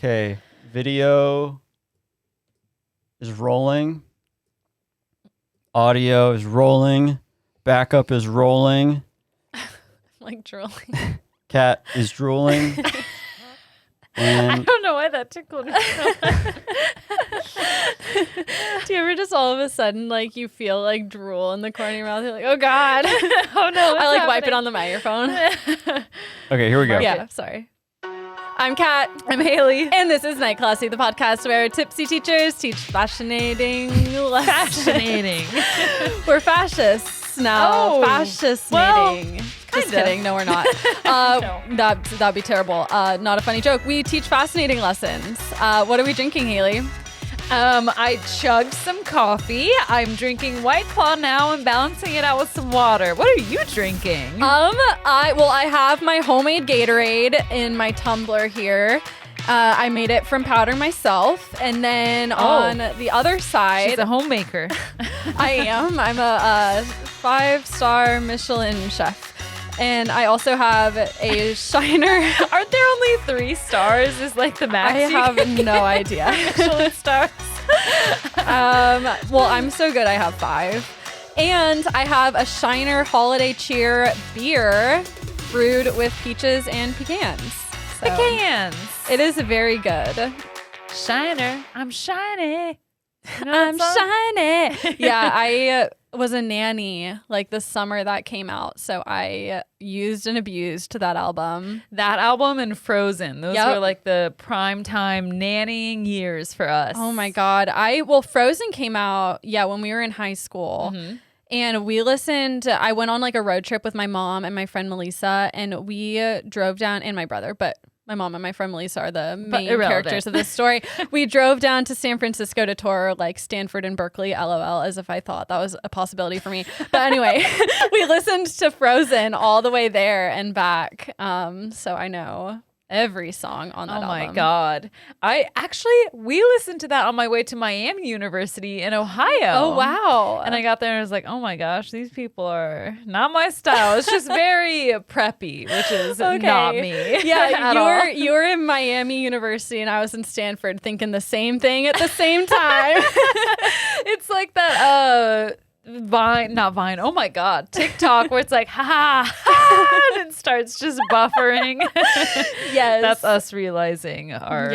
Okay, video is rolling. Audio is rolling. Backup is rolling. Like drooling. Cat is drooling. I don't know why that tickled me. Do you ever just all of a sudden like you feel like drool in the corner of your mouth? You're like, oh God. Oh no. I like wipe it on the microphone. Okay, here we go. Yeah, sorry. I'm Kat. I'm Hayley. And this is Night Classy, the podcast where tipsy teachers teach fascinating lessons. Fascinating. We're fascists now. Oh, Fascinating. Just kinda. kidding. No, we're not. That'd be terrible. Not a funny joke. We teach fascinating lessons. What are we drinking, Hayley? I chugged some coffee. I'm drinking White Claw now and balancing it out with some water. What are you drinking? I have my homemade Gatorade in my tumbler here. I made it from powder myself, and then on the other side, She's a homemaker. I am. I'm a 5-star Michelin chef. And I also have a Shiner. Aren't there only 3 stars? Is like the max? I have no idea. Michelin stars. Well, I'm so good. I have 5. And I have a Shiner Holiday Cheer beer brewed with peaches and pecans. So Pecans. it is very good. Shiner. I'm shiny. You know I'm that song? shiny. Yeah, I was a nanny like the summer that came out. So I used and abused that album. That album and Frozen. Those Yep. were like the prime time nannying years for us. Oh my God. Frozen came out, when we were in high school. Mm-hmm. And we listened, I went on like a road trip with my mom and my friend Melissa, and we drove down, and my brother, but my mom and my friend Melissa are the main characters of this story. We drove down to San Francisco to tour like Stanford and Berkeley, LOL, as if I thought that was a possibility for me. But anyway, we listened to Frozen all the way there and back. So I know every song on that album. Oh my God. We listened to that on my way to Miami University in Ohio. Oh, wow. And I got there and I was like, oh my gosh, these people are not my style. It's just very preppy, which is not me. Yeah, you were in Miami University and I was in Stanford thinking the same thing at the same time. It's like that not Vine, oh my God, TikTok, where it's like, ha, and it starts just buffering. Yes. That's us realizing our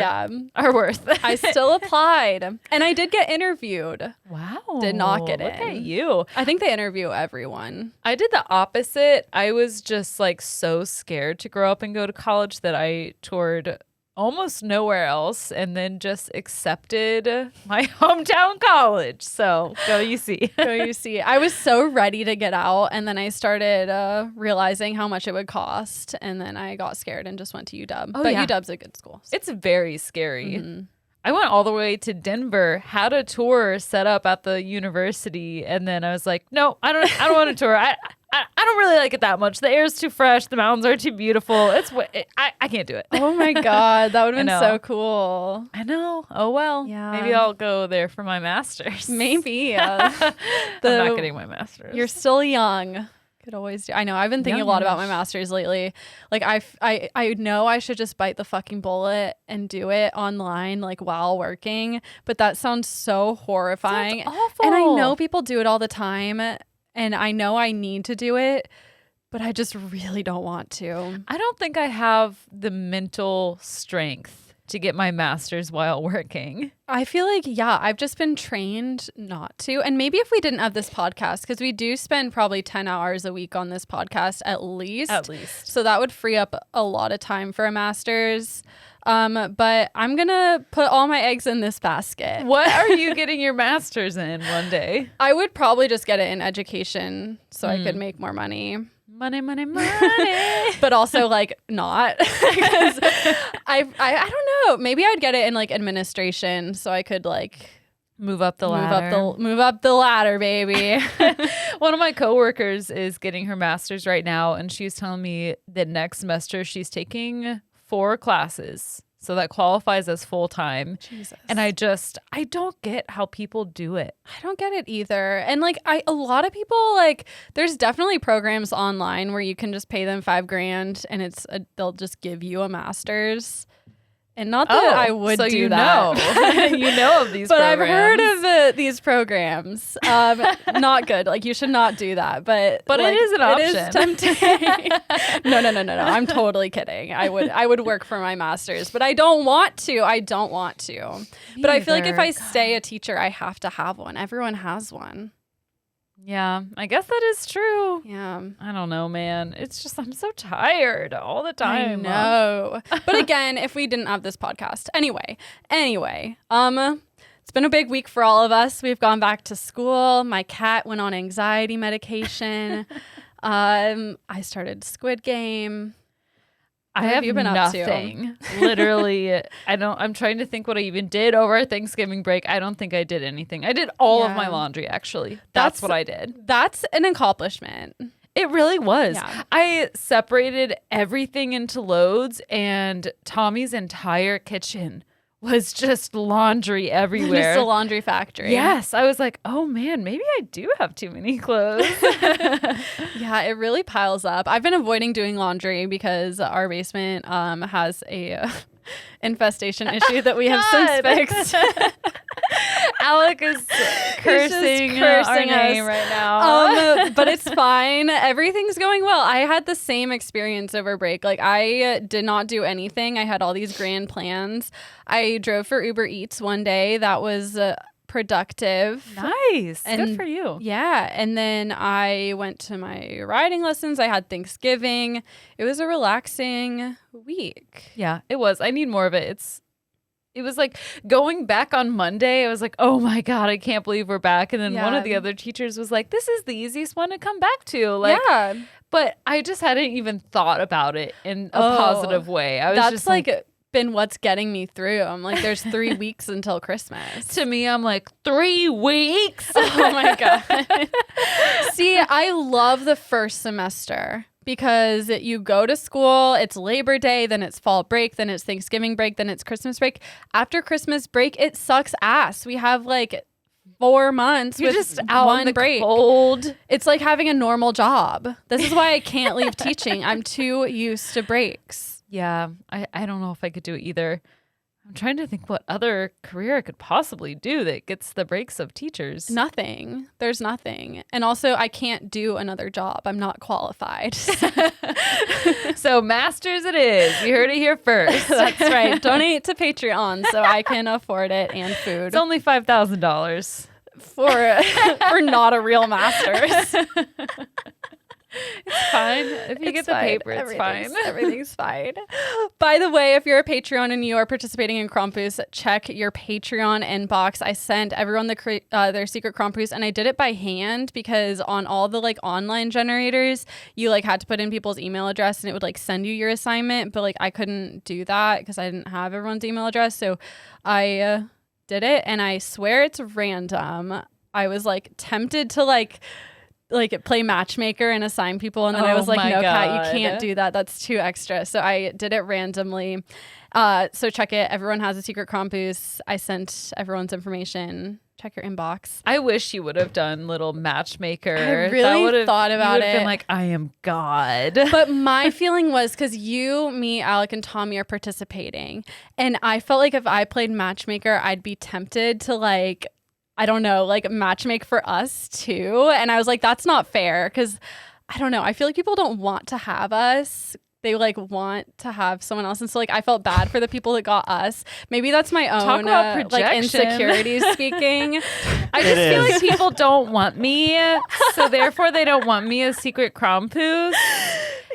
worth. I still applied. And I did get interviewed. Wow. Did not get Look in. at you. I think they interview everyone. I did the opposite. I was just like so scared to grow up and go to college that I toured almost nowhere else and then just accepted my hometown college. So go UC. Go UC. I was so ready to get out, and then I started realizing how much it would cost, and then I got scared and just went to UW. Oh, but yeah. UW's a good school. It's very scary. Mm-hmm. I went all the way to Denver, had a tour set up at the university, and then I was like, no, I don't want a tour. I don't really like it that much. The air's too fresh. The mountains are too beautiful. I can't do it. Oh my God, that would have I been know. so cool. I know. Oh well. Yeah. Maybe I'll go there for my master's. Maybe. I'm not getting my master's. You're still young. Could always do. I know. I've been thinking a lot about my master's lately. Like I know I should just bite the fucking bullet and do it online, like while working. But that sounds so horrifying. Sounds awful. And I know people do it all the time, and I know I need to do it, but I just really don't want to. I don't think I have the mental strength to get my master's while working. I feel like, I've just been trained not to. And maybe if we didn't have this podcast, because we do spend probably 10 hours a week on this podcast at least. At least. So that would free up a lot of time for a master's. But I'm going to put all my eggs in this basket. What are you getting your master's in one day? I would probably just get it in education so I could make more money. Money. But also like not, because I don't know, maybe I'd get it in like administration so I could like Move up the ladder. Move up the ladder, baby. One of my coworkers is getting her master's right now, and she's telling me that next semester she's taking 4 classes. So that qualifies as full-time. Jesus. And I don't get how people do it. I don't get it either. And like a lot of people, like, there's definitely programs online where you can just pay them $5,000 and they'll just give you a master's. And not that I would so do you that. know. You know of these but programs. I've heard of these programs. Not good. Like, you should not do that. But like, it is an option. It is tempting. No. I'm totally kidding. I would work for my master's, but I don't want to. But I feel like if I stay a teacher, I have to have one. Everyone has one. Yeah, I guess that is true. Yeah. I don't know, man. It's just I'm so tired all the time. I know. But again, if we didn't have this podcast. Anyway, it's been a big week for all of us. We've gone back to school. My cat went on anxiety medication. I started Squid Game. I have you been nothing. Up to? Literally, I'm trying to think what I even did over Thanksgiving break. I don't think I did anything. I did all of my laundry, actually. That's what I did. That's an accomplishment. It really was. Yeah. I separated everything into loads, and Tommy's entire kitchen was just laundry everywhere. Just a laundry factory. Yes. I was like, oh man, maybe I do have too many clothes. Yeah, it really piles up. I've been avoiding doing laundry because our basement has a infestation issue that we have since fixed. Alec is cursing our name right now. But it's fine. Everything's going well. I had the same experience over break. Like, I did not do anything. I had all these grand plans. I drove for Uber Eats one day. That was productive. Nice. And good for you. Yeah. And then I went to my riding lessons. I had Thanksgiving. It was a relaxing week. Yeah, it was. I need more of it. It was like going back on Monday. I was like, oh my God, I can't believe we're back. And then one of the other teachers was like, this is the easiest one to come back to. Like, yeah. But I just hadn't even thought about it in a positive way. I was just like been what's getting me through. I'm like, there's 3 weeks until Christmas. To me, I'm like, 3 weeks? Oh my God. See, I love the first semester. Because you go to school, it's Labor Day, then it's fall break, then it's Thanksgiving break, then it's Christmas break. After Christmas break, it sucks ass. We have like 4 months with just out one in the break. Cold. It's like having a normal job. This is why I can't leave teaching. I'm too used to breaks. Yeah, I don't know if I could do it either. I'm trying to think what other career I could possibly do that gets the breaks of teachers. Nothing. There's nothing. And also, I can't do another job. I'm not qualified. So masters it is. You heard it here first. That's right. Donate to Patreon so I can afford it and food. It's only $5,000 for not a real master's. It's fine. If you get the paper, it's fine. Everything's fine. By the way, if you're a Patreon and you are participating in Krampus, check your Patreon inbox. I sent everyone their secret Krampus, and I did it by hand because on all the like online generators, you like had to put in people's email address and it would like send you your assignment. But like I couldn't do that because I didn't have everyone's email address. So I did it, and I swear it's random. I was like tempted to like play matchmaker and assign people, and then I was like, no, Kat, you can't do that, that's too extra. So I did it randomly. So check it. Everyone has a secret Krampus. I sent everyone's information. Check your inbox. I wish you would have done little matchmaker. I really thought about it. Been like, I am God. But my feeling was because you, me, Alec, and Tommy are participating, and I felt like if I played matchmaker, I'd be tempted to like, I don't know, like matchmake for us too. And I was like, that's not fair because I don't know. I feel like people don't want to have us. They like want to have someone else. And so like I felt bad for the people that got us. Maybe that's my own like insecurities speaking. I just feel like people don't want me. So therefore they don't want me as secret Krampus.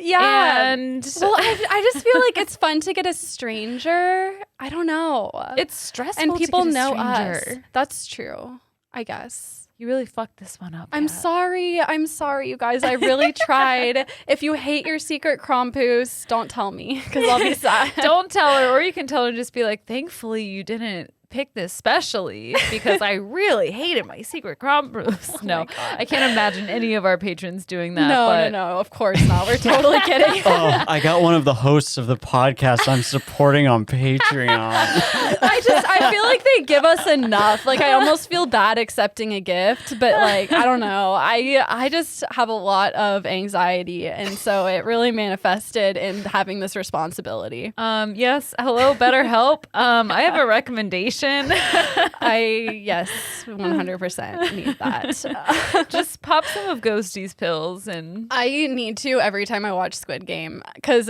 Yeah. And well, I just feel like it's fun to get a stranger. I don't know. It's stressful and people to get a know stranger. Us. That's true, I guess. You really fucked this one up. I'm sorry, you guys. I really tried. If you hate your secret Krampus, don't tell me because I'll be sad. Don't tell her, or you can tell her and just be like, thankfully you didn't picked this specially because I really hated my secret crumb bruise. No, I can't imagine any of our patrons doing that. No, of course not. We're totally kidding. Oh, I got one of the hosts of the podcast I'm supporting on Patreon. I feel like they give us enough. Like, I almost feel bad accepting a gift, but like, I don't know. I just have a lot of anxiety, and so it really manifested in having this responsibility. Yes. Hello, BetterHelp. I have a recommendation. Yes, 100% need that. Just pop some of Ghosty's pills, and I need to every time I watch Squid Game, because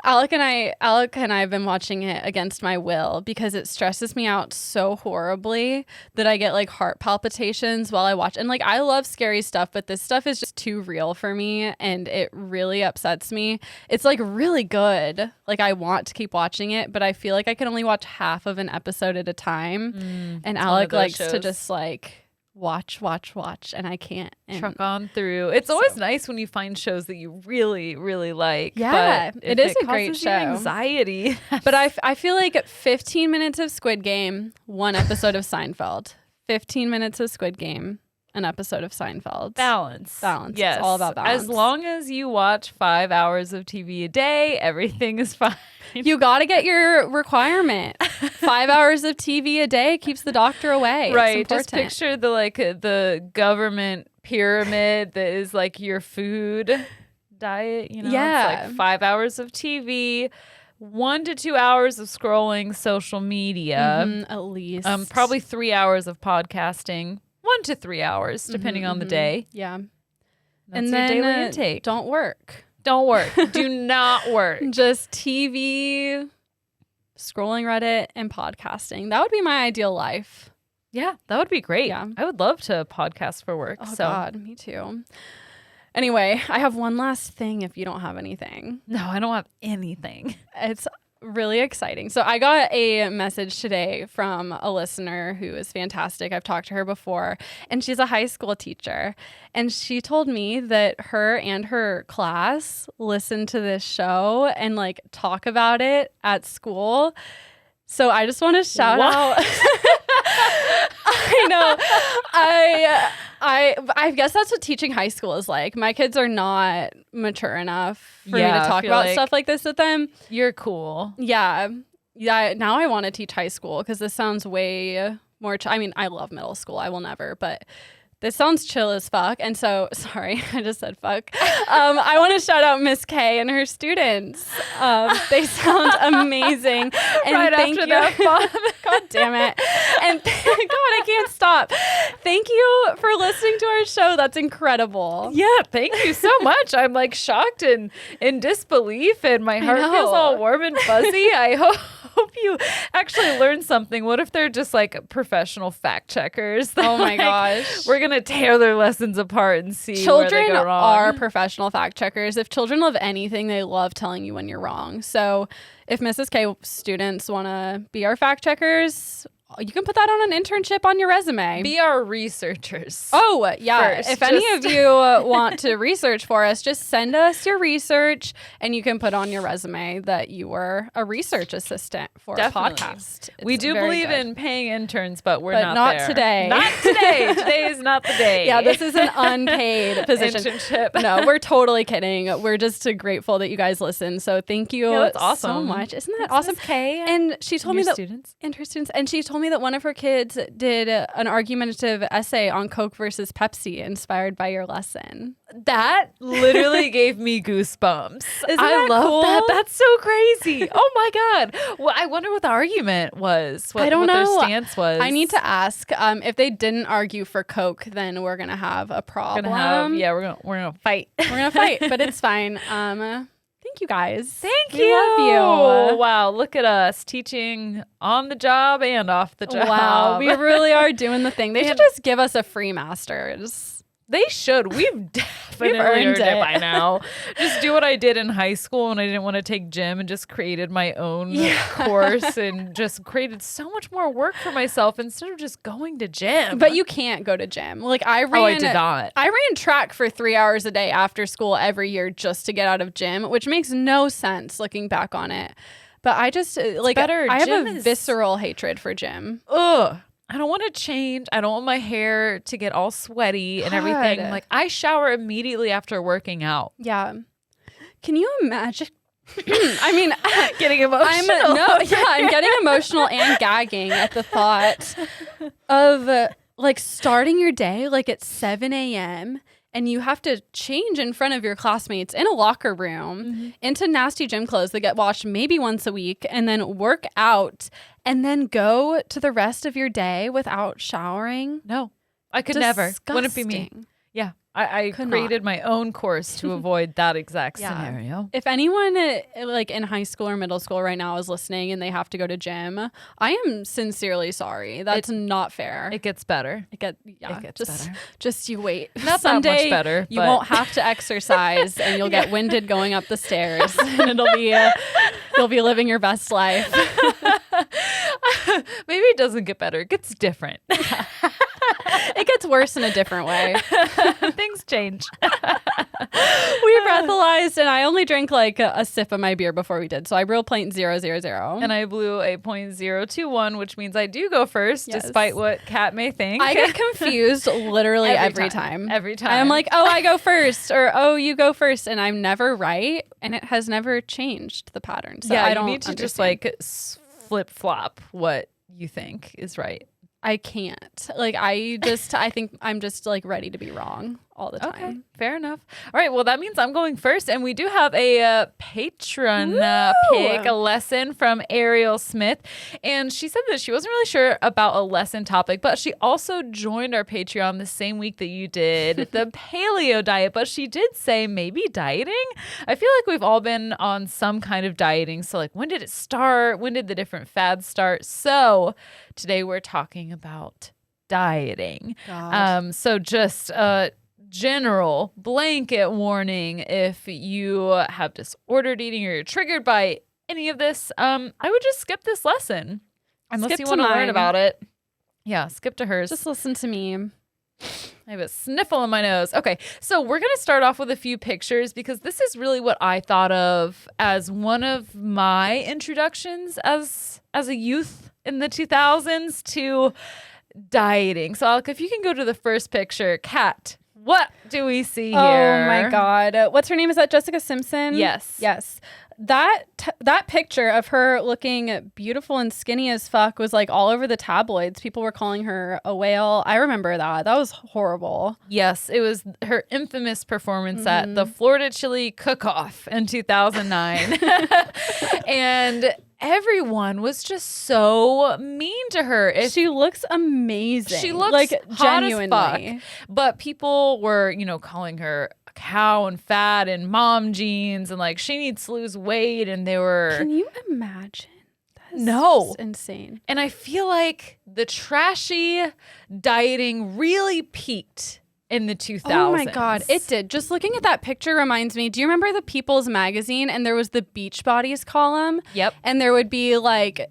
Alec and I have been watching it against my will because it stresses me out so horribly that I get like heart palpitations while I watch. And like, I love scary stuff, but this stuff is just too real for me, and it really upsets me. It's like really good. Like, I want to keep watching it, but I feel like I can only watch half of an episode at a time. And Alec likes to just like watch, and I can't. Truck on through. It's always nice when you find shows that you really, really like. Yeah, but it is a great show. Anxiety. But I feel like 15 minutes of Squid Game, one episode of Seinfeld. 15 minutes of Squid Game, an episode of Seinfeld. Balance. Yes. It's all about balance. As long as you watch 5 hours of TV a day, everything is fine. You got to get your requirement. 5 hours of TV a day keeps the doctor away. Right. Just picture the government pyramid that is like your food diet. You know, yeah. It's like 5 hours of TV, 1 to 2 hours of scrolling social media, at least. Probably 3 hours of podcasting, 1 to 3 hours depending on the day. Yeah. That's and your then daily intake. Don't work. Don't work. Do not work. Just TV, scrolling Reddit, and podcasting. That would be my ideal life. Yeah, that would be great. Yeah. I would love to podcast for work. Oh, God, me too. Anyway, I have one last thing if you don't have anything. No, I don't have anything. It's really exciting. So I got a message today from a listener who is fantastic. I've talked to her before, and she's a high school teacher. And she told me that her and her class listen to this show and like talk about it at school. So I just want to shout out. I know. I guess that's what teaching high school is like. My kids are not mature enough for me to talk about stuff like this with them. You're cool. Yeah. Now I want to teach high school because this sounds way more. I mean, I love middle school. I will never, but this sounds chill as fuck. And so, sorry, I just said fuck. I want to shout out Miss K and her students. They sound amazing. And right after that fun. God damn it. And God, I can't stop. Thank you for listening to our show. That's incredible. Yeah, thank you so much. I'm like shocked and in disbelief, and my heart feels all warm and fuzzy. I hope you actually learned something. What if they're just like professional fact checkers? Oh my gosh. We're going to tear their lessons apart and see children where they go wrong. Are professional fact checkers. If children love anything, they love telling you when you're wrong. So if Mrs. K students want to be our fact checkers, you can put that on an internship on your resume. Be our researchers. Oh, yeah. First, if any of you want to research for us, just send us your research and you can put on your resume that you were a research assistant for a podcast. We do believe in paying interns, but not there. Today. Not today. Today is not the day. Yeah, this is an unpaid position. Internship. No, we're totally kidding. We're just grateful that you guys listen. So thank you so much. Isn't that awesome? Kay and she told me that students. And her students. And she told me that one of her kids did an argumentative essay on Coke versus Pepsi inspired by your lesson. That literally gave me goosebumps. I love cool? that. That's so crazy. Oh my God. Well, I wonder what the argument was. I don't know. Their stance was. I need to ask. If they didn't argue for Coke, then we're gonna have a problem. We're gonna fight. We're gonna fight, but it's fine. Thank you guys. We love you. Wow, look at us teaching on the job and off the job. Wow, we really are doing the thing. They should just give us a free master's. They should. We've definitely earned it by now. Just do what I did in high school when I didn't want to take gym and just created my own course and just created so much more work for myself instead of just going to gym. But you can't go to gym. Like I did not. I ran track for 3 hours a day after school every year just to get out of gym, which makes no sense looking back on it. But I just like better. I have Gym a is- visceral hatred for gym. Ugh. I don't want to change. I don't want my hair to get all sweaty and everything. God. Like I shower immediately after working out. Yeah. Can you imagine? I mean, Getting emotional. I'm getting emotional and gagging at the thought of like starting your day like at 7 a.m. and you have to change in front of your classmates in a locker room into nasty gym clothes that get washed maybe once a week, and then work out and then go to the rest of your day without showering. No, I could never. Wouldn't be me. Disgusting. Yeah. I created my own course to avoid that exact scenario. If anyone like in high school or middle school right now is listening and they have to go to gym, I am sincerely sorry. That's not fair. It gets better. It gets better. Just you wait. Not Someday that much better. You won't have to exercise, and you'll get winded going up the stairs, and you'll be living your best life. Maybe it doesn't get better. It gets different. It gets worse in a different way. Things change. We breathalyzed, and I only drank like a sip of my beer before we did. So I real 0.000. And I blew a 0.021, which means I do go first, despite what Kat may think. I get confused literally every time. Every time. I'm like, oh, I go first, or oh, you go first, and I'm never right, and it has never changed the pattern. So I don't need to just like flip flop what you think is right. I can't. Like I think I'm just like ready to be wrong all the time. Okay, fair enough. All right, well, that means I'm going first, and we do have a patron pick, a lesson from Ariel Smith, and she said that she wasn't really sure about a lesson topic, but she also joined our Patreon the same week that you did the paleo diet, but she did say maybe dieting. I feel like we've all been on some kind of dieting, so like when did it start? When did the different fads start? So today we're talking about dieting. So just general blanket warning: if you have disordered eating or you're triggered by any of this, I would just skip this lesson unless you want to learn about it. Yeah, skip to hers. Just listen to me. I have a sniffle in my nose. Okay, so we're going to start off with a few pictures because this is really what I thought of as one of my introductions as a youth in the 2000s to dieting. So Alec, if you can go to the first picture, Kat. What do we see here? Oh my God. What's her name? Is that Jessica Simpson? Yes. Yes. That picture of her looking beautiful and skinny as fuck was like all over the tabloids. People were calling her a whale. I remember that. That was horrible. Yes, it was her infamous performance at the Florida Chili Cook-Off in 2009. And everyone was just so mean to her. She looks amazing. She looks like hot genuinely. as fuck. But people were, calling her a cow and fat and mom jeans and like she needs to lose weight, and they were. Can you imagine? That's just insane. And I feel like the trashy dieting really peaked in the 2000s. Oh my God, it did. Just looking at that picture reminds me, do you remember the People's Magazine and there was the Beachbodies column? Yep. And there would be like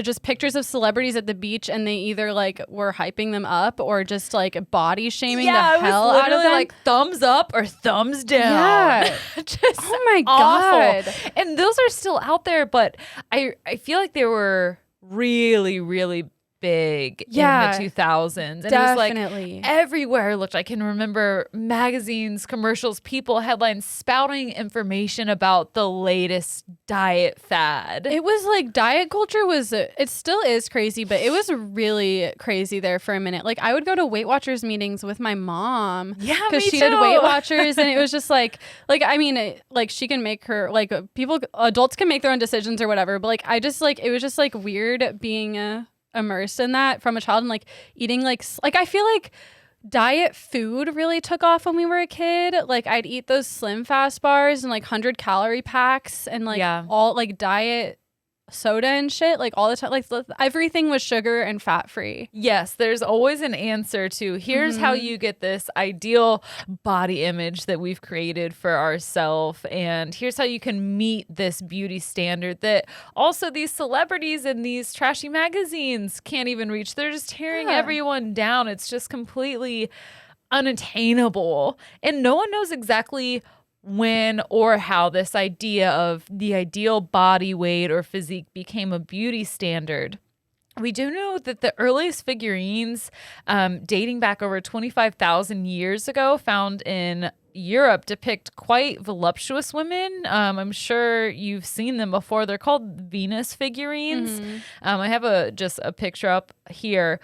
just pictures of celebrities at the beach, and they either like were hyping them up or just like body shaming the hell out of them. Like thumbs up or thumbs down. Yeah. Just oh my awful. God. And those are still out there, but I feel like they were really, really big in the 2000s. And definitely. It was like everywhere I can remember magazines, commercials, people, headlines spouting information about the latest diet fad. It was like diet culture it still is crazy, but it was really crazy there for a minute. Like I would go to Weight Watchers meetings with my mom. Yeah, because she did Weight Watchers, and it was just like I mean, like she can make her adults can make their own decisions or whatever, but like I just like it was just like weird being immersed in that from a child, and like eating like I feel like diet food really took off when we were a kid. Like I'd eat those Slim Fast bars and like 100-calorie packs and like all like diet soda and shit like all the time. Like everything was sugar and fat free. Yes, there's always an answer to here's how you get this ideal body image that we've created for ourselves, and here's how you can meet this beauty standard that also these celebrities and these trashy magazines can't even reach. They're just tearing everyone down. It's just completely unattainable, and no one knows exactly when or how this idea of the ideal body weight or physique became a beauty standard. We do know that the earliest figurines dating back over 25,000 years ago found in Europe depict quite voluptuous women. I'm sure you've seen them before. They're called Venus figurines. I have just a picture up here.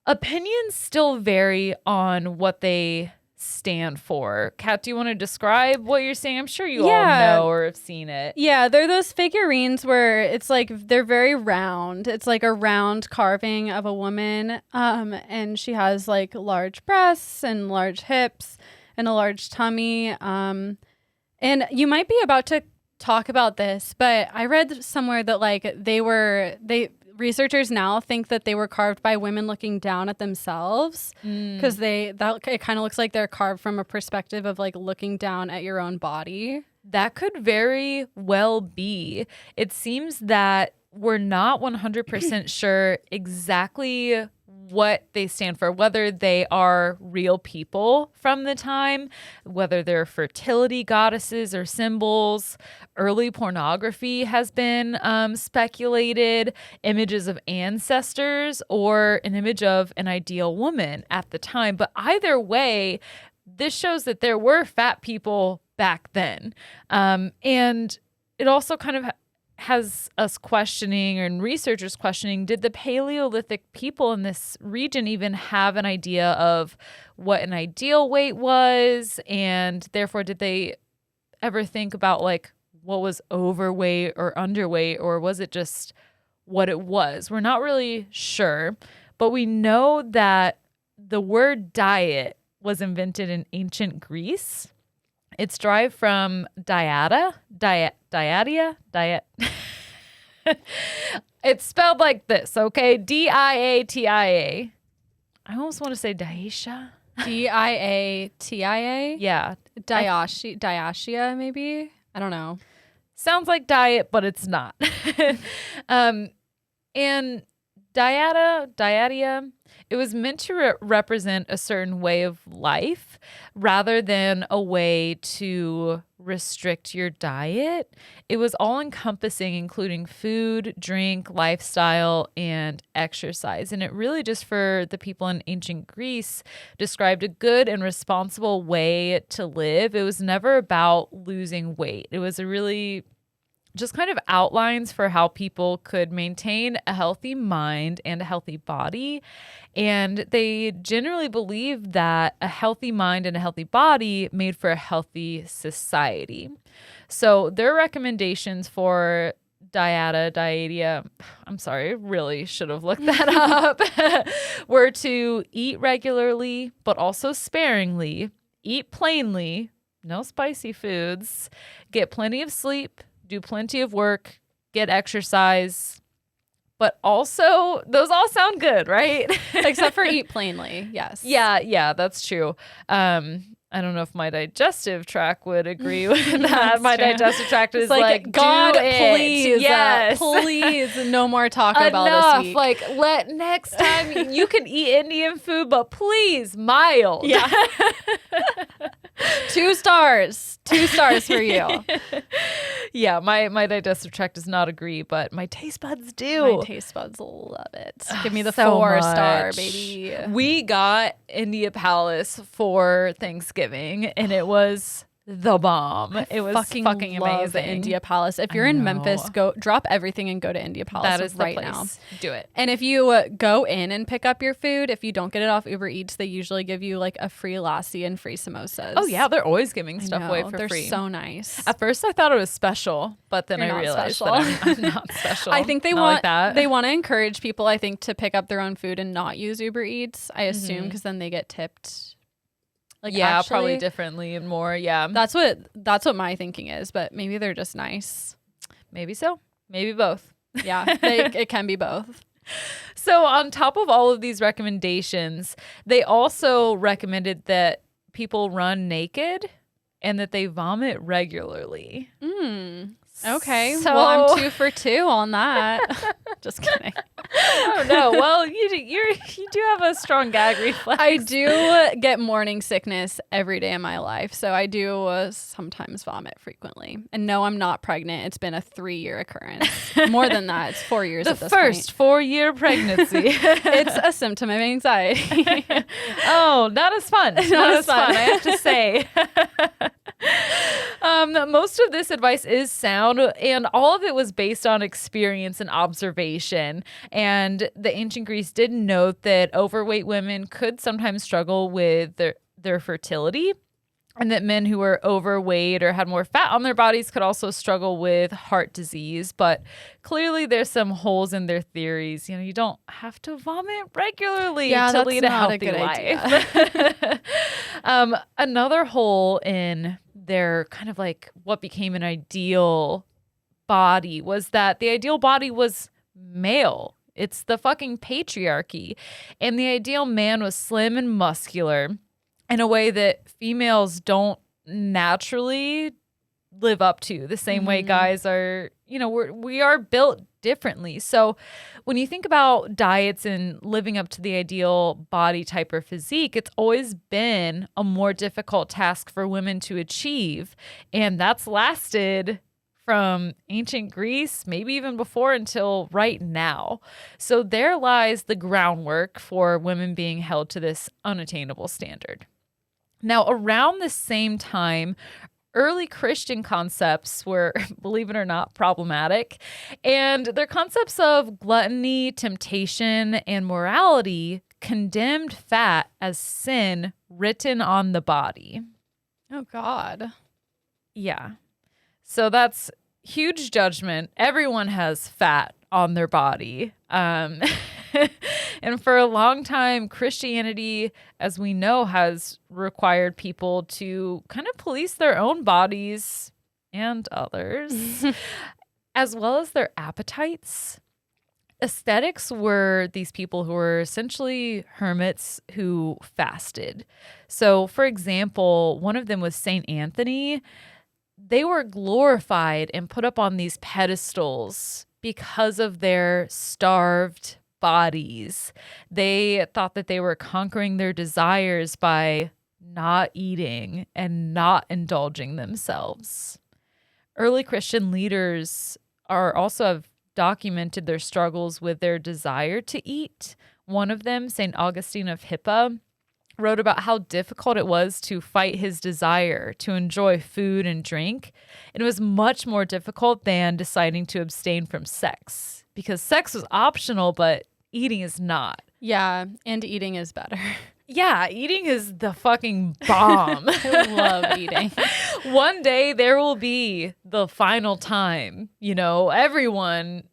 Opinions still vary on what they stand for. Kat, do you want to describe what you're saying? I'm sure you all know or have seen it. Yeah, they're those figurines where it's like they're very round. It's like a round carving of a woman, and she has like large breasts and large hips and a large tummy. And you might be about to talk about this, but I read somewhere that like researchers now think that they were carved by women looking down at themselves because it kind of looks like they're carved from a perspective of like looking down at your own body. That could very well be. It seems that we're not 100% sure exactly what they stand for, whether they are real people from the time, whether they're fertility goddesses or symbols. Early pornography has been speculated, images of ancestors, or an image of an ideal woman at the time. But either way, this shows that there were fat people back then. And it also kind of has us questioning, and researchers questioning, did the Paleolithic people in this region even have an idea of what an ideal weight was? And therefore, did they ever think about like what was overweight or underweight, or was it just what it was? We're not really sure, but we know that the word diet was invented in ancient Greece. It's derived from diatia. It's spelled like this, okay? Diatia. I almost want to say diatia. Diatia? Yeah. Diatia, maybe? I don't know. Sounds like diet, but it's not. And diatia, it was meant to represent a certain way of life rather than a way to restrict your diet. It was all encompassing, including food, drink, lifestyle, and exercise. And it really just for the people in ancient Greece described a good and responsible way to live. It was never about losing weight. It was a really just kind of outlines for how people could maintain a healthy mind and a healthy body. And they generally believed that a healthy mind and a healthy body made for a healthy society. So their recommendations for diatia, I'm sorry, really should have looked that up, were to eat regularly, but also sparingly, eat plainly, no spicy foods, get plenty of sleep, do plenty of work, get exercise, but also those all sound good, right? Except for eat plainly. Yes. Yeah, that's true. I don't know if my digestive tract would agree with that. My digestive tract is like God, please, yes, please, no more Taco Bell this week. Like, next time you can eat Indian food, but please, mild. Yeah. 2 stars. 2 stars for you. Yeah, my digestive tract does not agree, but my taste buds do. My taste buds love it. Give me the 4-star, baby. We got India Palace for Thanksgiving, and it was the bomb. It was fucking amazing. India Palace. If you're in Memphis, go drop everything and go to India Palace. That is right the place. Now. Do it. And if you go in and pick up your food, if you don't get it off Uber Eats, they usually give you like a free lassi and free samosas. Oh yeah, they're always giving stuff away for they're free. They're so nice. At first, I thought it was special, but then I realized that I'm not special. I think they want to encourage people, I think, to pick up their own food and not use Uber Eats. I assume because then they get tipped. Like, yeah, actually, probably differently and more. Yeah, that's what my thinking is. But maybe they're just nice. Maybe so. Maybe both. Yeah, it can be both. So on top of all of these recommendations, they also recommended that people run naked and that they vomit regularly. Okay. So, well, I'm 2 for 2 on that. Just kidding. Oh no. Well, you do have a strong gag reflex. I do get morning sickness every day of my life, so I do sometimes vomit frequently. And no, I'm not pregnant. It's been a 3-year occurrence. More than that, it's 4 years. The first 4-year pregnancy. It's a symptom of anxiety. Oh, not as fun. Not as fun. I have to say. Most of this advice is sound, and all of it was based on experience and observation. And the ancient Greece did note that overweight women could sometimes struggle with their fertility, and that men who were overweight or had more fat on their bodies could also struggle with heart disease. But clearly there's some holes in their theories. You know, you don't have to vomit regularly to lead a healthy life. Another hole in their kind of like what became an ideal body was that the ideal body was male. It's the fucking patriarchy. And the ideal man was slim and muscular in a way that females don't naturally live up to, the same way guys are, you know, we are built differently. So when you think about diets and living up to the ideal body type or physique, it's always been a more difficult task for women to achieve. And that's lasted from ancient Greece, maybe even before, until right now. So there lies the groundwork for women being held to this unattainable standard. Now, around the same time, early Christian concepts were, believe it or not, problematic. And their concepts of gluttony, temptation, and morality condemned fat as sin written on the body. Oh, God. Yeah. So that's huge judgment. Everyone has fat on their body. And for a long time, Christianity, as we know, has required people to kind of police their own bodies and others, as well as their appetites. Ascetics were these people who were essentially hermits who fasted. So, for example, one of them was Saint Anthony. They were glorified and put up on these pedestals because of their starved bodies. They thought that they were conquering their desires by not eating and not indulging themselves. Early Christian leaders also have documented their struggles with their desire to eat. One of them, St. Augustine of Hippo, wrote about how difficult it was to fight his desire to enjoy food and drink. And it was much more difficult than deciding to abstain from sex, because sex was optional, but eating is not. Yeah, and eating is better. Yeah, eating is the fucking bomb. I love eating. One day there will be the final time, you know, everyone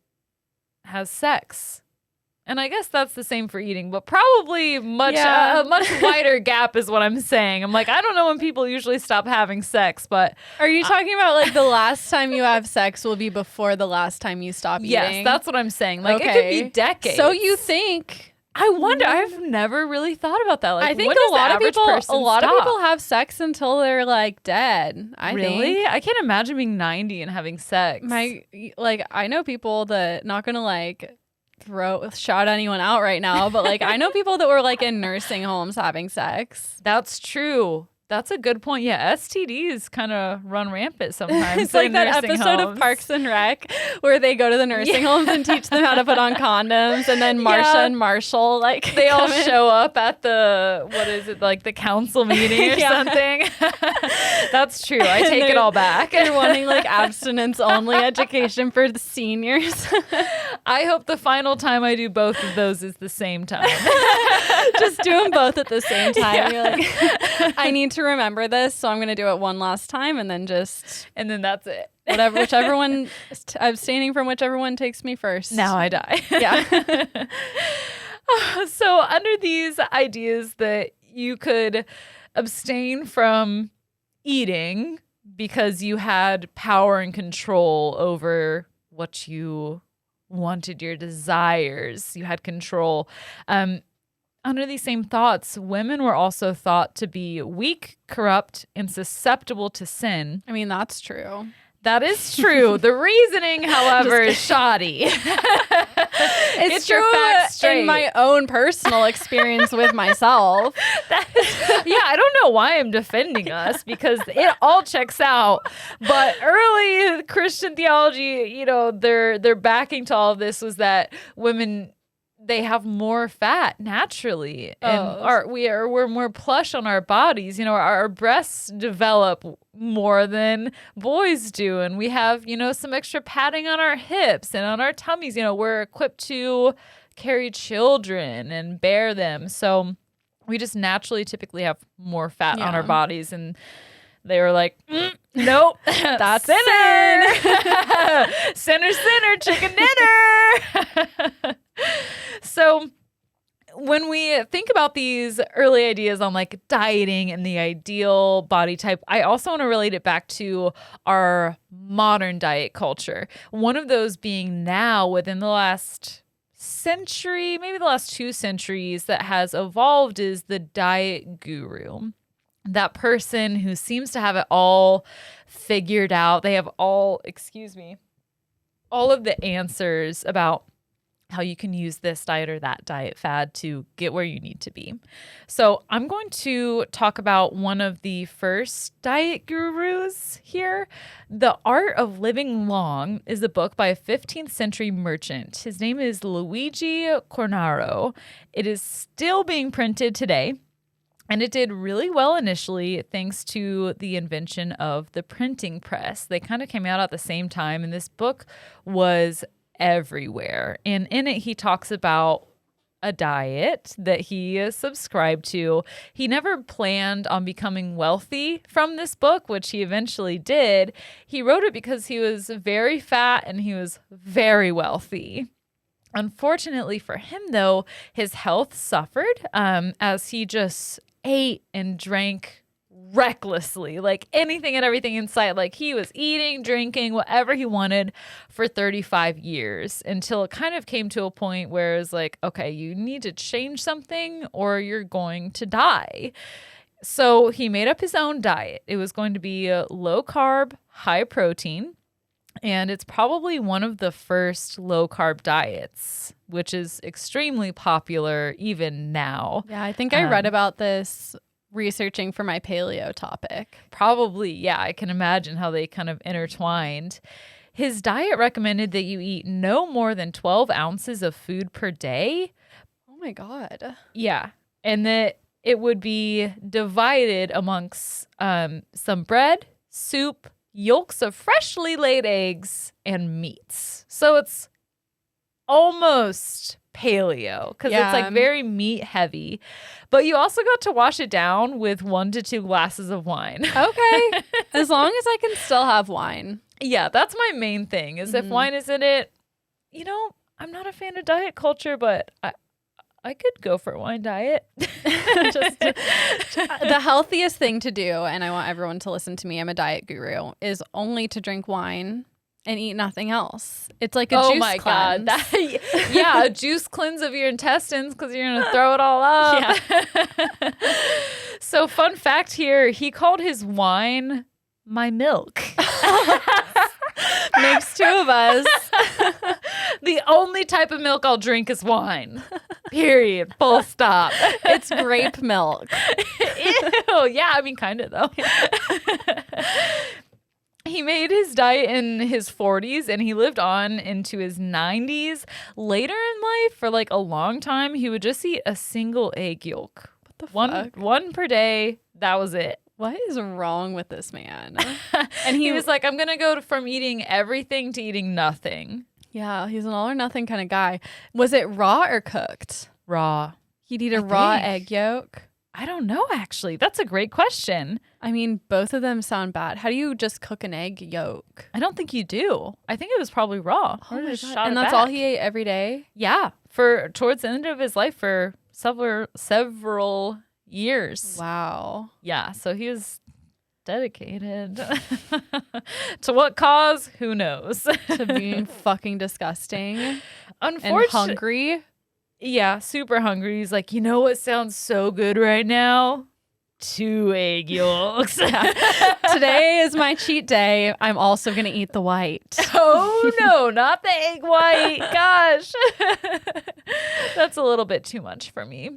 has sex. And I guess that's the same for eating, but probably a much wider gap is what I'm saying. I'm like, I don't know when people usually stop having sex, but... Are you talking about like the last time you have sex will be before the last time you stop eating? Yes, that's what I'm saying. Like, it could be decades. So you think... I wonder. I've never really thought about that. Like, I think a lot of people have sex until they're like dead. Really? I can't imagine being 90 and having sex. I know people that, not gonna like shout anyone out right now, but like I know people that were like in nursing homes having sex. That's true. That's a good point. Yeah, STDs kind of run rampant sometimes. It's like that episode of Parks and Rec where they go to the nursing homes and teach them how to put on condoms, and then Marsha and Marshall, like, they all show up at the council meeting or something. That's true. I take it all back. They're wanting like abstinence only education for the seniors. I hope the final time I do both of those is the same time. Just do them both at the same time. Yeah. You're like, I need to remember this, so I'm going to do it one last time, and then that's it. Whichever one, abstaining from whichever one takes me first. Now I die. Yeah. So under these ideas that you could abstain from eating because you had power and control over what you wanted, your desires, you had control. Under these same thoughts, women were also thought to be weak, corrupt, and susceptible to sin. I mean, that's true. That is true. The reasoning, however, is shoddy. It's Get your true facts straight. in my own personal experience with myself. I don't know why I'm defending us because it all checks out. But early Christian theology, their backing to all of this was that women, they have more fat naturally, and we're more plush on our bodies. Our breasts develop more than boys do, and we have some extra padding on our hips and on our tummies. We're equipped to carry children and bear them, so we just naturally typically have more fat on our bodies. And they were like, nope, that's sinner, sinner, chicken dinner. So when we think about these early ideas on like dieting and the ideal body type, I also want to relate it back to our modern diet culture. One of those being now within the last century, maybe the last 2 centuries, that has evolved is the diet guru. That person who seems to have it all figured out. They have all of the answers about how you can use this diet or that diet fad to get where you need to be. So I'm going to talk about one of the first diet gurus here. The Art of Living Long is a book by a 15th century merchant. His name is Luigi Cornaro. It is still being printed today. And it did really well initially thanks to the invention of the printing press. They kind of came out at the same time, and this book was everywhere. And in it, he talks about a diet that he subscribed to. He never planned on becoming wealthy from this book, which he eventually did. He wrote it because he was very fat and he was very wealthy. Unfortunately for him, though, his health suffered as he just ate and drank recklessly, like anything and everything in sight. Like he was eating, drinking, whatever he wanted for 35 years until it kind of came to a point where it's like, okay, you need to change something or you're going to die. So he made up his own diet. It was going to be low carb, high protein. And it's probably one of the first low-carb diets, which is extremely popular even now. Yeah, I think I read about this researching for my paleo topic. Probably, yeah. I can imagine how they kind of intertwined. His diet recommended that you eat no more than 12 ounces of food per day. Oh, my God. Yeah, and that it would be divided amongst some bread, soup, yolks of freshly laid eggs, and meats. So it's almost paleo because it's like very meat heavy. But you also got to wash it down with 1 to 2 glasses of wine. Okay. As long as I can still have wine. Yeah, that's my main thing is if wine is in it, I'm not a fan of diet culture, but I could go for a wine diet. The healthiest thing to do, and I want everyone to listen to me, I'm a diet guru, is only to drink wine and eat nothing else. It's like a juice cleanse. God. A juice cleanse of your intestines because you're going to throw it all up. Yeah. So fun fact here, he called his wine my milk. Makes 2 of us. The only type of milk I'll drink is wine. Period. Full stop. It's grape milk. Ew. Yeah, I mean, kind of, though. He made his diet in his 40s and he lived on into his 90s. Later in life, for like a long time, he would just eat a single egg yolk. What the fuck? One per day. That was it. What is wrong with this man? And he was like, I'm going to go from eating everything to eating nothing. Yeah, he's an all or nothing kind of guy. Was it raw or cooked? Raw. He'd eat a raw egg yolk? I don't know, actually. That's a great question. I mean, both of them sound bad. How do you just cook an egg yolk? I don't think you do. I think it was probably raw. Oh my God. And that's all he ate every day? Yeah. Towards the end of his life for several years. Wow. Yeah. So he was dedicated to what cause? Who knows? To being fucking disgusting. And hungry. Yeah, super hungry. He's like, you know what sounds so good right now? 2 egg yolks. Today is my cheat day. I'm also going to eat the white. Oh, no, not the egg white. Gosh. That's a little bit too much for me.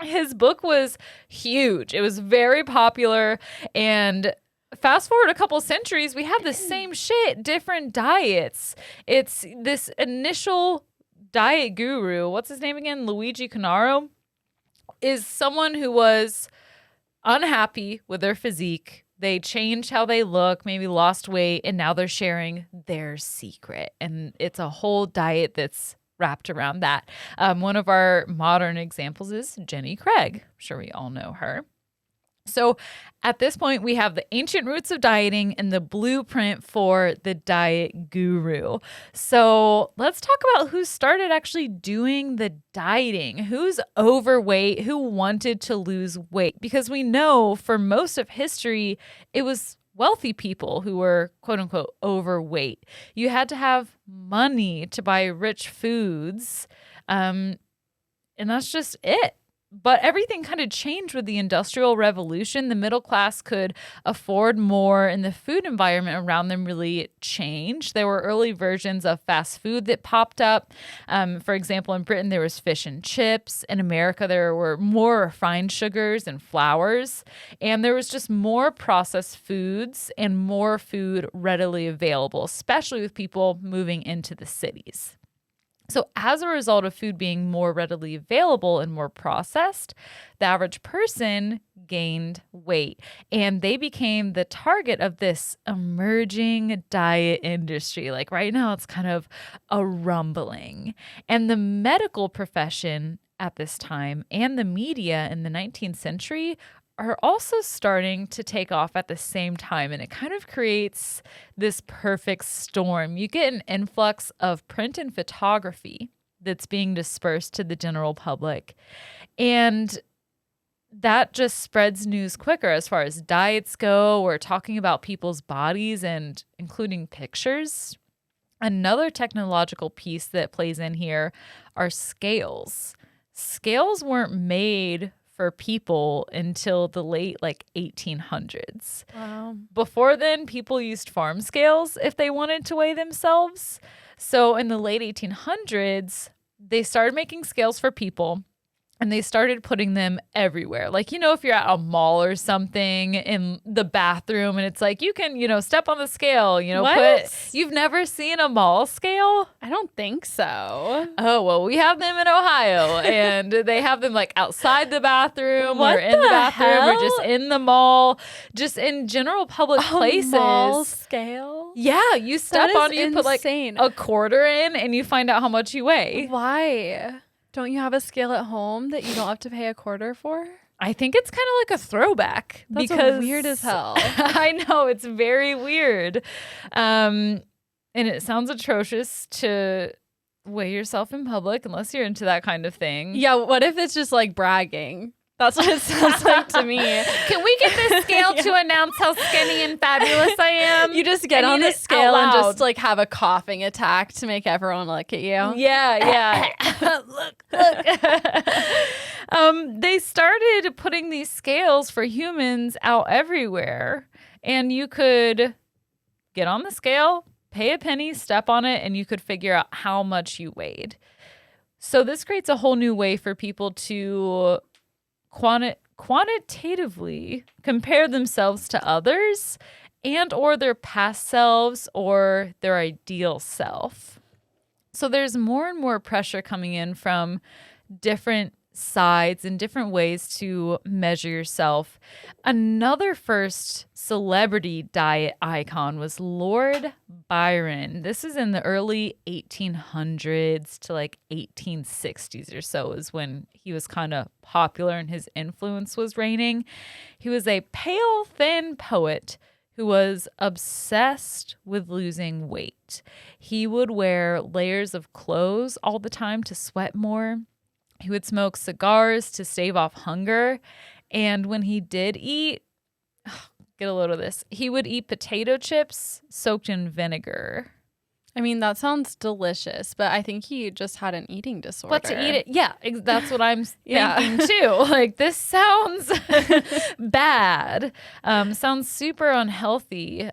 His book was huge. It was very popular. And fast forward a couple centuries, we have the same shit, different diets. It's this initial diet guru. What's his name again? Luigi Cornaro is someone who was unhappy with their physique. They changed how they look, maybe lost weight, and now they're sharing their secret. And it's a whole diet that's wrapped around that. One of our modern examples is Jenny Craig. I'm sure we all know her. So at this point, we have the ancient roots of dieting and the blueprint for the diet guru. So let's talk about who started actually doing the dieting, who's overweight, who wanted to lose weight. Because we know for most of history, it was wealthy people who were quote unquote overweight. You had to have money to buy rich foods. And that's just it. But everything kind of changed with the Industrial Revolution. The middle class could afford more, and the food environment around them really changed. There were early versions of fast food that popped up. For example, in Britain, there was fish and chips. In America, there were more refined sugars and flours. And there was just more processed foods and more food readily available, especially with people moving into the cities. So as a result of food being more readily available and more processed, the average person gained weight, and they became the target of this emerging diet industry. Like right now, it's kind of a rumbling. And the medical profession at this time and the media in the 19th century are also starting to take off at the same time. And it kind of creates this perfect storm. You get an influx of print and photography that's being dispersed to the general public. And that just spreads news quicker as far as diets go. We're talking about people's bodies and including pictures. Another technological piece that plays in here are scales. Scales weren't made for people until the late 1800s. Wow. Before then, people used farm scales if they wanted to weigh themselves. So in the late 1800s, they started making scales for people. And they started putting them everywhere. Like, if you're at a mall or something in the bathroom and it's like, you can, step on the scale, you've never seen a mall scale? I don't think so. Oh, well, we have them in Ohio and they have them outside the bathroom or in the bathroom or just in the mall, just in general public places. Mall scale? Yeah, you step on it, you insane. put a quarter in and you find out how much you weigh. Why? Don't you have a scale at home that you don't have to pay a quarter for? I think it's kind of like a throwback. That's weird as hell. I know, it's very weird. And it sounds atrocious to weigh yourself in public unless you're into that kind of thing. Yeah, what if it's just bragging? That's what it sounds like to me. Can we get this scale to announce how skinny and fabulous I am? You just get on the scale and just have a coughing attack to make everyone look at you. Yeah. Look. They started putting these scales for humans out everywhere. And you could get on the scale, pay a penny, step on it, and you could figure out how much you weighed. So this creates a whole new way for people to quantitatively compare themselves to others and or their past selves or their ideal self. So there's more and more pressure coming in from different sides and different ways to measure yourself. Another first celebrity diet icon was Lord Byron. This is in the early 1800s to 1860s or so is when he was kind of popular and his influence was reigning. He was a pale, thin poet who was obsessed with losing weight. He would wear layers of clothes all the time to sweat more. He would smoke cigars to stave off hunger. And when he did eat, get a load of this, he would eat potato chips soaked in vinegar. I mean, that sounds delicious, but I think he just had an eating disorder. But to eat it, that's what I'm thinking too. Like, this sounds bad. Sounds super unhealthy.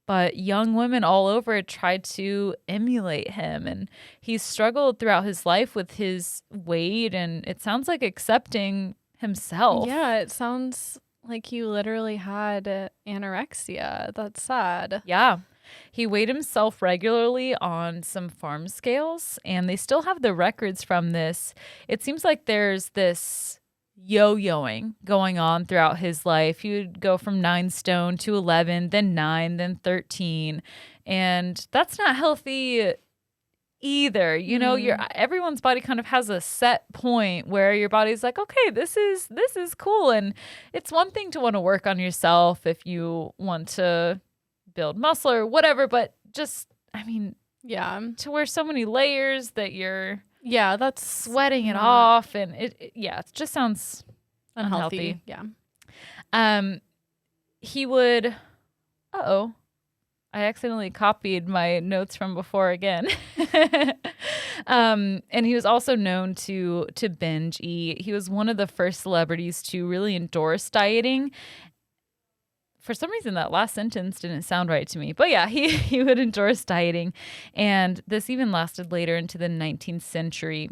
But young women all over tried to emulate him, and he struggled throughout his life with his weight, and it sounds like accepting himself. Yeah, it sounds like he literally had anorexia. That's sad. Yeah. He weighed himself regularly on some farm scales, and they still have the records from this. It seems like there's this yo-yoing going on throughout his life. He would go from 9 stone to 11, then 9, then 13. And that's not healthy either. You know, everyone's body kind of has a set point where your body's like, okay, this is cool. And it's one thing to want to work on yourself if you want to build muscle or whatever, but just, I mean, to wear so many layers that you're that's sweating it off, and it just sounds unhealthy. He would I accidentally copied my notes from before again. And he was also known to binge eat. He was one of the first celebrities to really endorse dieting. For some reason, that last sentence didn't sound right to me. But yeah, he would endorse dieting. And this even lasted later into the 19th century.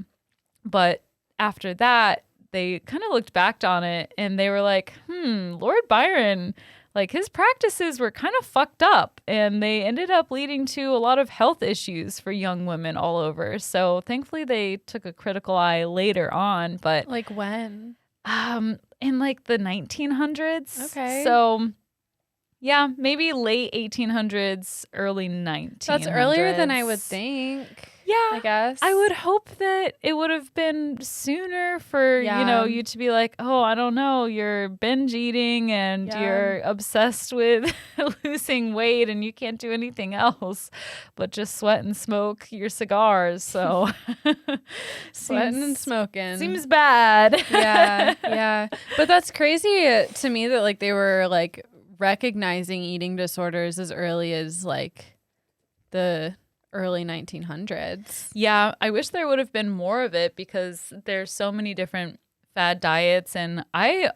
But after that, they kind of looked back on it and they were like, Lord Byron, like his practices were kind of fucked up. And they ended up leading to a lot of health issues for young women all over. So thankfully, they took a critical eye later on. But like when? In like the 1900s. Okay. So yeah, maybe late 1800s, early 1900s. That's earlier than I would think. Yeah, I guess. I would hope that it would have been sooner for, you to be like, oh, I don't know, you're binge eating and you're obsessed with losing weight and you can't do anything else but just sweat and smoke your cigars. So sweating and smoking. Seems bad. Yeah. But that's crazy to me that like they were like recognizing eating disorders as early as like the early 1900s. Yeah, I wish there would have been more of it because there's so many different fad diets, and I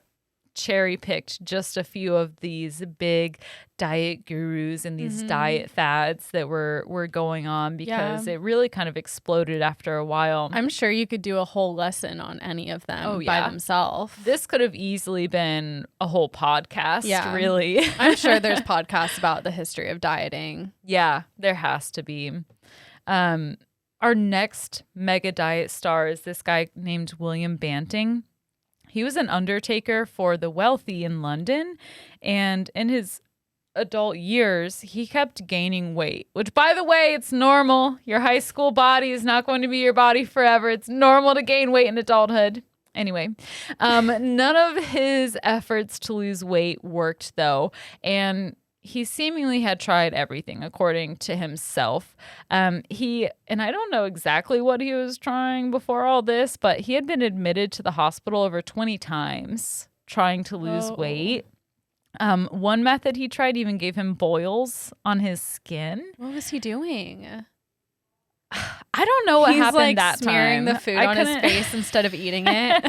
cherry picked just a few of these big diet gurus and these diet fads that were going on because it really kind of exploded after a while. I'm sure you could do a whole lesson on any of them by themselves. This could have easily been a whole podcast, really. I'm sure there's podcasts about the history of dieting. Yeah, there has to be. Our next mega diet star is this guy named William Banting. He was an undertaker for the wealthy in London, and in his adult years, he kept gaining weight, which, by the way, it's normal. Your high school body is not going to be your body forever. It's normal to gain weight in adulthood. Anyway, none of his efforts to lose weight worked, though, and he seemingly had tried everything, according to himself. And I don't know exactly what he was trying before all this, but he had been admitted to the hospital over 20 times trying to lose weight. One method he tried even gave him boils on his skin. What was he doing? I don't know what happened like that smearing time. the food on his face instead of eating it.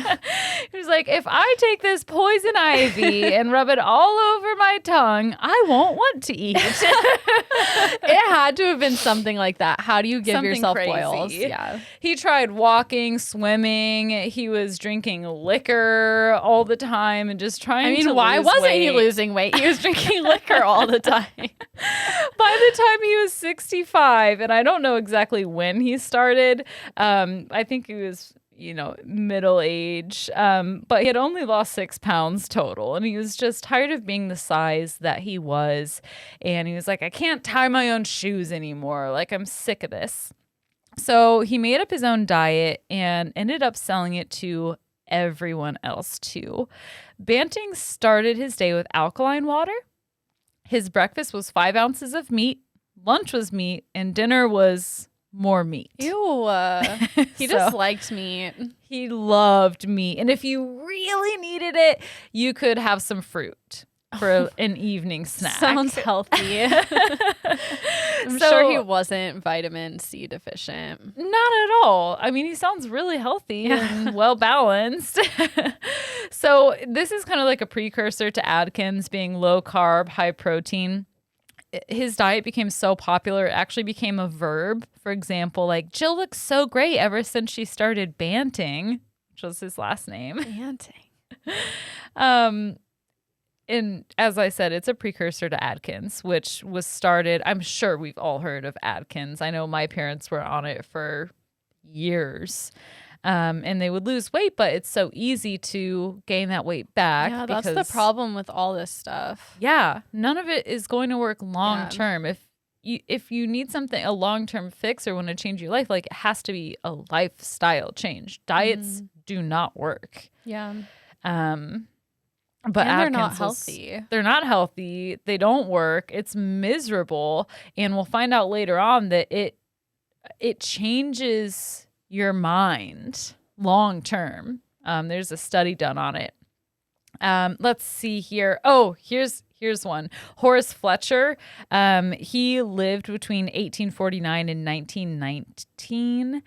He was like, if I take this poison ivy and rub it all over my tongue, I won't want to eat. It had to have been something like that. How do you give Something yourself crazy. boils? Yeah. He tried walking, swimming. He was drinking liquor all the time and just trying to why lose wasn't weight. he losing weight? He was drinking liquor all the time. By the time he was 65, and I don't know exactly when he started, I think he was, middle age, but he had only lost 6 pounds total, and he was just tired of being the size that he was, and he was like, I can't tie my own shoes anymore. Like, I'm sick of this. So he made up his own diet and ended up selling it to everyone else too. Banting started his day with alkaline water. His breakfast was 5 ounces of meat, lunch was meat, and dinner was more meat. Ew. He just liked meat. He loved meat. And if you really needed it, you could have some fruit. for an evening snack. Sounds healthy. I'm sure he wasn't vitamin C deficient. Not at all. I mean, he sounds really healthy and well balanced. So this is kind of like a precursor to Atkins being low carb, high protein. His diet became so popular, it actually became a verb. For example, like, Jill looks so great ever since she started Banting, which was his last name. Banting. And as I said, it's a precursor to Atkins, which was started. I'm sure we've all heard of Atkins. I know my parents were on it for years. And they would lose weight, but it's so easy to gain that weight back. Yeah, that's the problem with all this stuff. Yeah, none of it is going to work long term. If you need something, a long-term fix or want to change your life, like, it has to be a lifestyle change. Diets do not work. Yeah. But they're not healthy. They're not healthy. They don't work. It's miserable. And we'll find out later on that it changes your mind long term. There's a study done on it. Let's see here. Oh, here's one. Horace Fletcher. He lived between 1849 and 1919.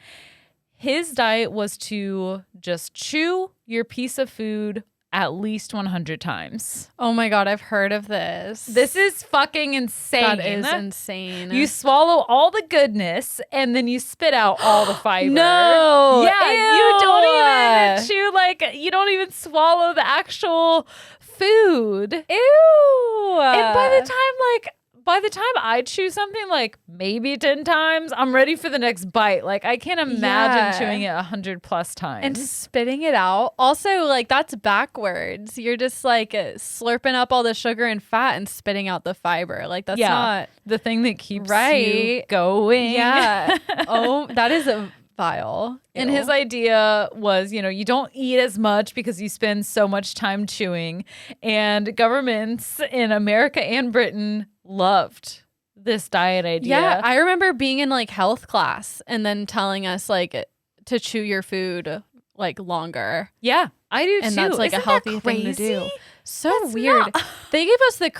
His diet was to just chew your piece of food at least 100 times. Oh my God, I've heard of this. This is fucking insane. That is insane. You swallow all the goodness and then you spit out all the fiber. No. Yeah, Ew. you don't even chew, like, you don't even swallow the actual food. Ew. And by the time I chew something like maybe 10 times, I'm ready for the next bite. Like, I can't imagine chewing it 100+ times. And spitting it out. Also, like, that's backwards. You're just like slurping up all the sugar and fat and spitting out the fiber. Like, that's not the thing that keeps you going. Yeah. Oh, that is vile. And his idea was, you don't eat as much because you spend so much time chewing. And governments in America and Britain loved this diet idea. Yeah, I remember being in like health class and then telling us like to chew your food like longer. Yeah, I do and too. That's like Isn't a healthy that thing to do. So That's weird. They gave us the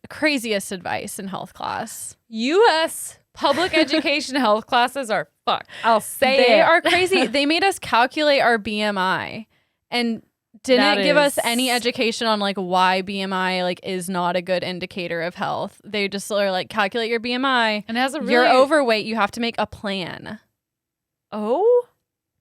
craziest advice in health class. U.S. public education health classes are fucked. I'll say they are crazy. They made us calculate our BMI and didn't give us any education on like why BMI like is not a good indicator of health. They just are like, calculate your BMI and as you're overweight, you have to make a plan. Oh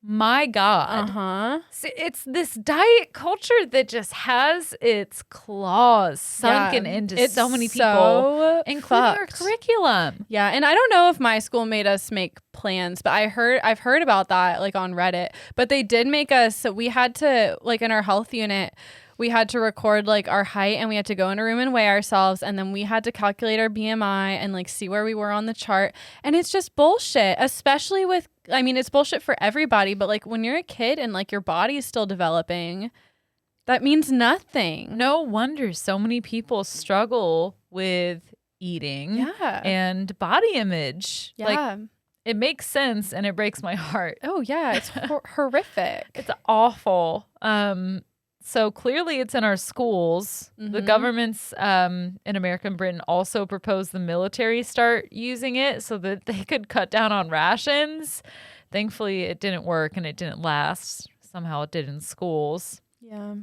my God. Uh-huh. It's this diet culture that just has its claws sunken into so many people, including our curriculum. Yeah, and I don't know if my school made us make plans, but I've heard about that like on Reddit. But they did make us, so we had to, like in our health unit, we had to record like our height and we had to go in a room and weigh ourselves, and then we had to calculate our BMI and like see where we were on the chart. And it's just bullshit, especially with, I mean, it's bullshit for everybody, but like when you're a kid and like your body is still developing, that means nothing. No wonder so many people struggle with eating and body image. Yeah. Like, it makes sense and it breaks my heart. Oh yeah, it's horrific. It's awful. So clearly it's in our schools. Mm-hmm. The governments in America and Britain also proposed the military start using it so that they could cut down on rations. Thankfully, it didn't work and it didn't last. Somehow it did in schools. Yeah.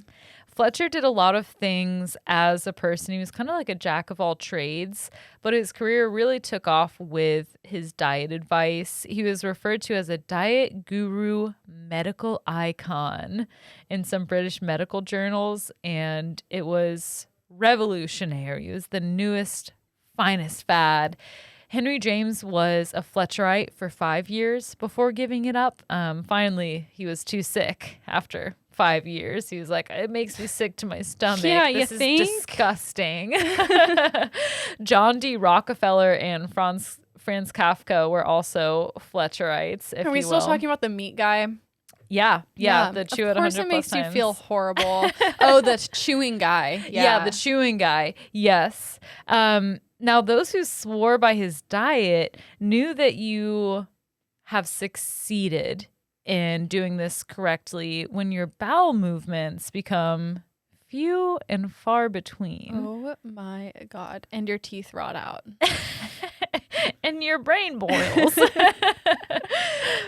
Fletcher did a lot of things as a person. He was kind of like a jack of all trades, but his career really took off with his diet advice. He was referred to as a diet guru, medical icon in some British medical journals, and it was revolutionary. It was the newest, finest fad. Henry James was a Fletcherite for 5 years before giving it up. Finally, he was too sick after 5 years. He was like, it makes me sick to my stomach. Yeah, this you is think? Disgusting. John D. Rockefeller and Franz Kafka were also Fletcherites. Are we still talking about the meat guy? Yeah. The chew at 100 plus times. Of course, it makes you feel horrible. Oh, the chewing guy. Yeah, the chewing guy. Yes. Now, those who swore by his diet knew that you have succeeded in doing this correctly when your bowel movements become few and far between. Oh my God. And your teeth rot out. And your brain boils.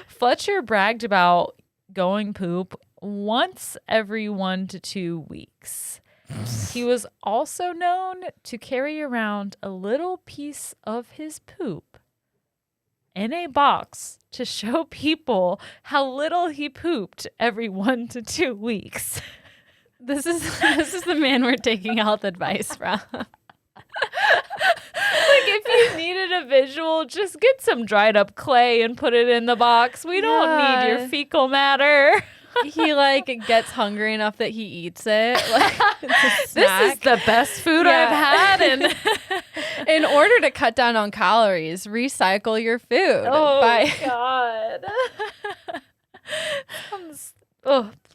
Fletcher bragged about going poop once every 1 to 2 weeks. He was also known to carry around a little piece of his poop in a box to show people how little he pooped every 1 to 2 weeks. This is the man we're taking health advice from. Like, if you needed a visual, just get some dried up clay and put it in the box. We don't need your fecal matter. He like gets hungry enough that he eats it. Like, it's a This snack. is the best food I've had. And in order to cut down on calories, recycle your food. God.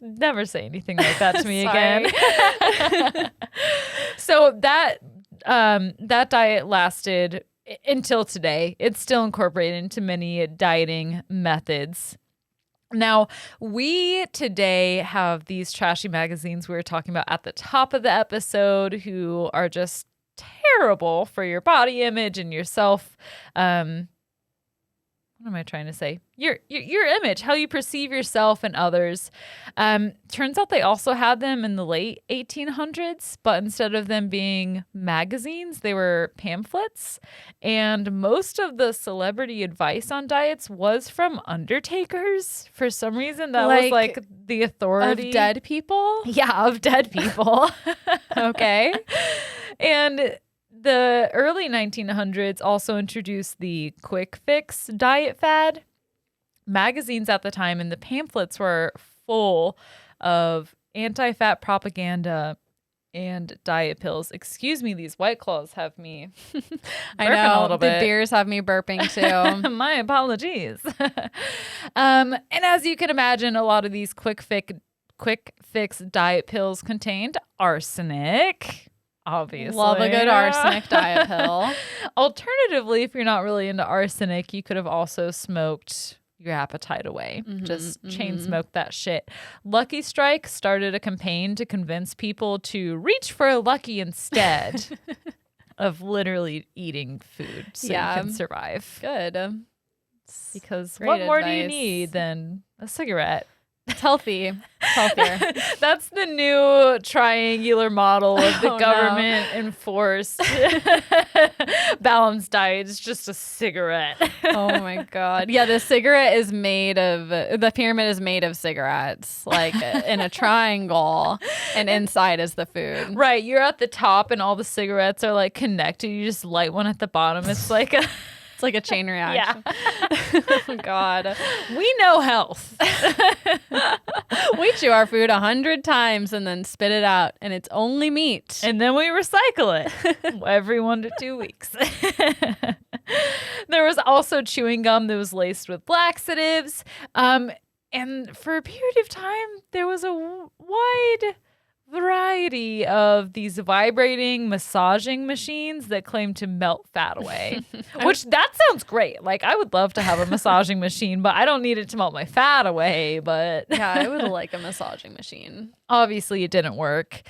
Never say anything like that to me again. So that diet lasted until today. It's still incorporated into many dieting methods. Now, we today have these trashy magazines we were talking about at the top of the episode who are just terrible for your body image and yourself. What am I trying to say? Your image, how you perceive yourself and others. Turns out they also had them in the late 1800s, but instead of them being magazines, they were pamphlets. And most of the celebrity advice on diets was from undertakers. For some reason, that was like the authority. Of dead people? Yeah, of dead people. Okay. And the early 1900s also introduced the quick fix diet fad. Magazines at the time and the pamphlets were full of anti-fat propaganda and diet pills. Excuse me, these White Claws have me I know, a little bit. The beers have me burping too. My apologies. And as you can imagine, a lot of these quick fix diet pills contained arsenic. Obviously. Love a good arsenic diet pill. Alternatively, if you're not really into arsenic, you could have also smoked your appetite away. Just chain smoke that shit. Lucky Strike started a campaign to convince people to reach for a Lucky instead of literally eating food so you can survive. Good. Because Great what more do you advice. need than a cigarette? It's healthy. It's healthier. That's the new triangular model of the Oh, government enforced balanced diet. It's just a cigarette. Oh my God. Yeah, the pyramid is made of cigarettes, like in a triangle, and inside is the food. Right. You're at the top and all the cigarettes are like connected. You just light one at the bottom. It's like a It's like a chain reaction. Yeah. Oh God. We know health. We chew our food 100 times and then spit it out, and it's only meat. And then we recycle it every 1 to 2 weeks. There was also chewing gum that was laced with laxatives. And for a period of time, there was a wide variety of these vibrating massaging machines that claim to melt fat away. Which that sounds great. Like, I would love to have a massaging machine, but I don't need it to melt my fat away. But Yeah, I would like a massaging machine. obviously it didn't work.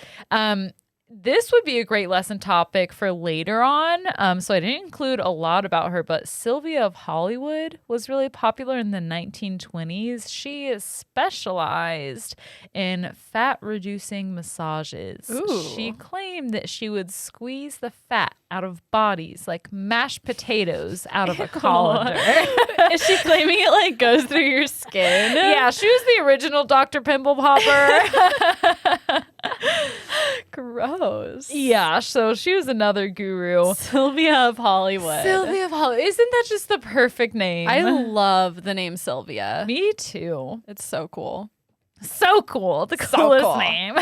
This would be a great lesson topic for later on. So I didn't include a lot about her, but Sylvia of Hollywood was really popular in the 1920s. She is specialized in fat-reducing massages. Ooh. She claimed that she would squeeze the fat out of bodies like mashed potatoes out of a colander. Is she claiming it like goes through your skin? Yeah, she was the original Dr. Pimple Popper. Gross. Yeah, so she was another guru. Sylvia of Hollywood. Sylvia of Hollywood. Isn't that just the perfect name? I love the name Sylvia. Me too. It's so cool. So cool. The So coolest cool. name.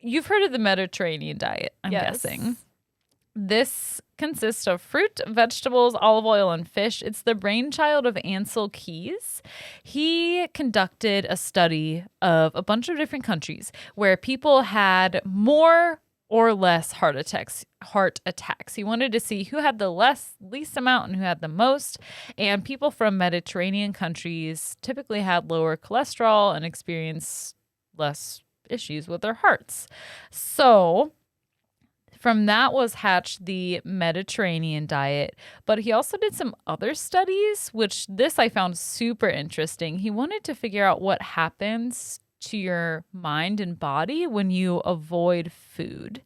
You've heard of the Mediterranean diet, I'm Yes. guessing. This consists of fruit, vegetables, olive oil, and fish. It's the brainchild of Ansel Keys. He conducted a study of a bunch of different countries where people had more or less heart attacks. He wanted to see who had the least amount and who had the most. And people from Mediterranean countries typically had lower cholesterol and experienced less issues with their hearts. So from that was hatched the Mediterranean diet. But he also did some other studies, which this I found super interesting. He wanted to figure out what happens to your mind and body when you avoid food.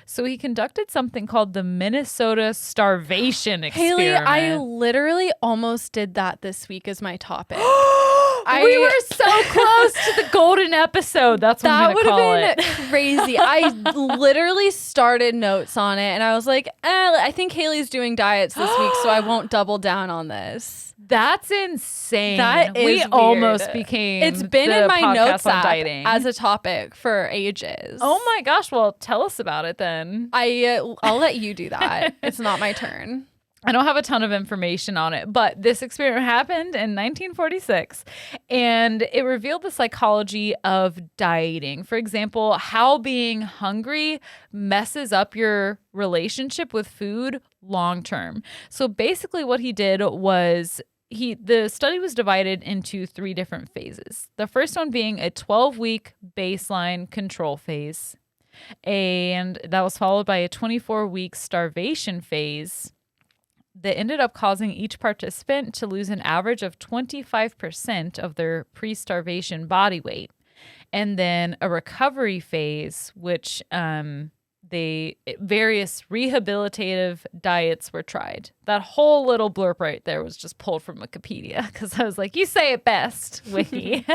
So he conducted something called the Minnesota starvation experiment. Haley, I literally almost did that this week as my topic. We were so close to the golden episode. That's what I'm going to call it. That would have been crazy. I literally started notes on it and I was like, I think Haley's doing diets this week, so I won't double down on this. That's insane. That is we weird. Almost became It's been in my notes app dieting as a topic for ages. Oh my gosh. Well, tell us about it then. I'll let you do that. It's not my turn. I don't have a ton of information on it, but this experiment happened in 1946 and it revealed the psychology of dieting. For example, how being hungry messes up your relationship with food long term. So basically what he did was the study was divided into 3 different phases. The first one being a 12-week baseline control phase, and that was followed by a 24-week starvation phase that ended up causing each participant to lose an average of 25% of their pre-starvation body weight. And then a recovery phase, which various rehabilitative diets were tried. That whole little blurb right there was just pulled from Wikipedia because I was like, you say it best, Wiki.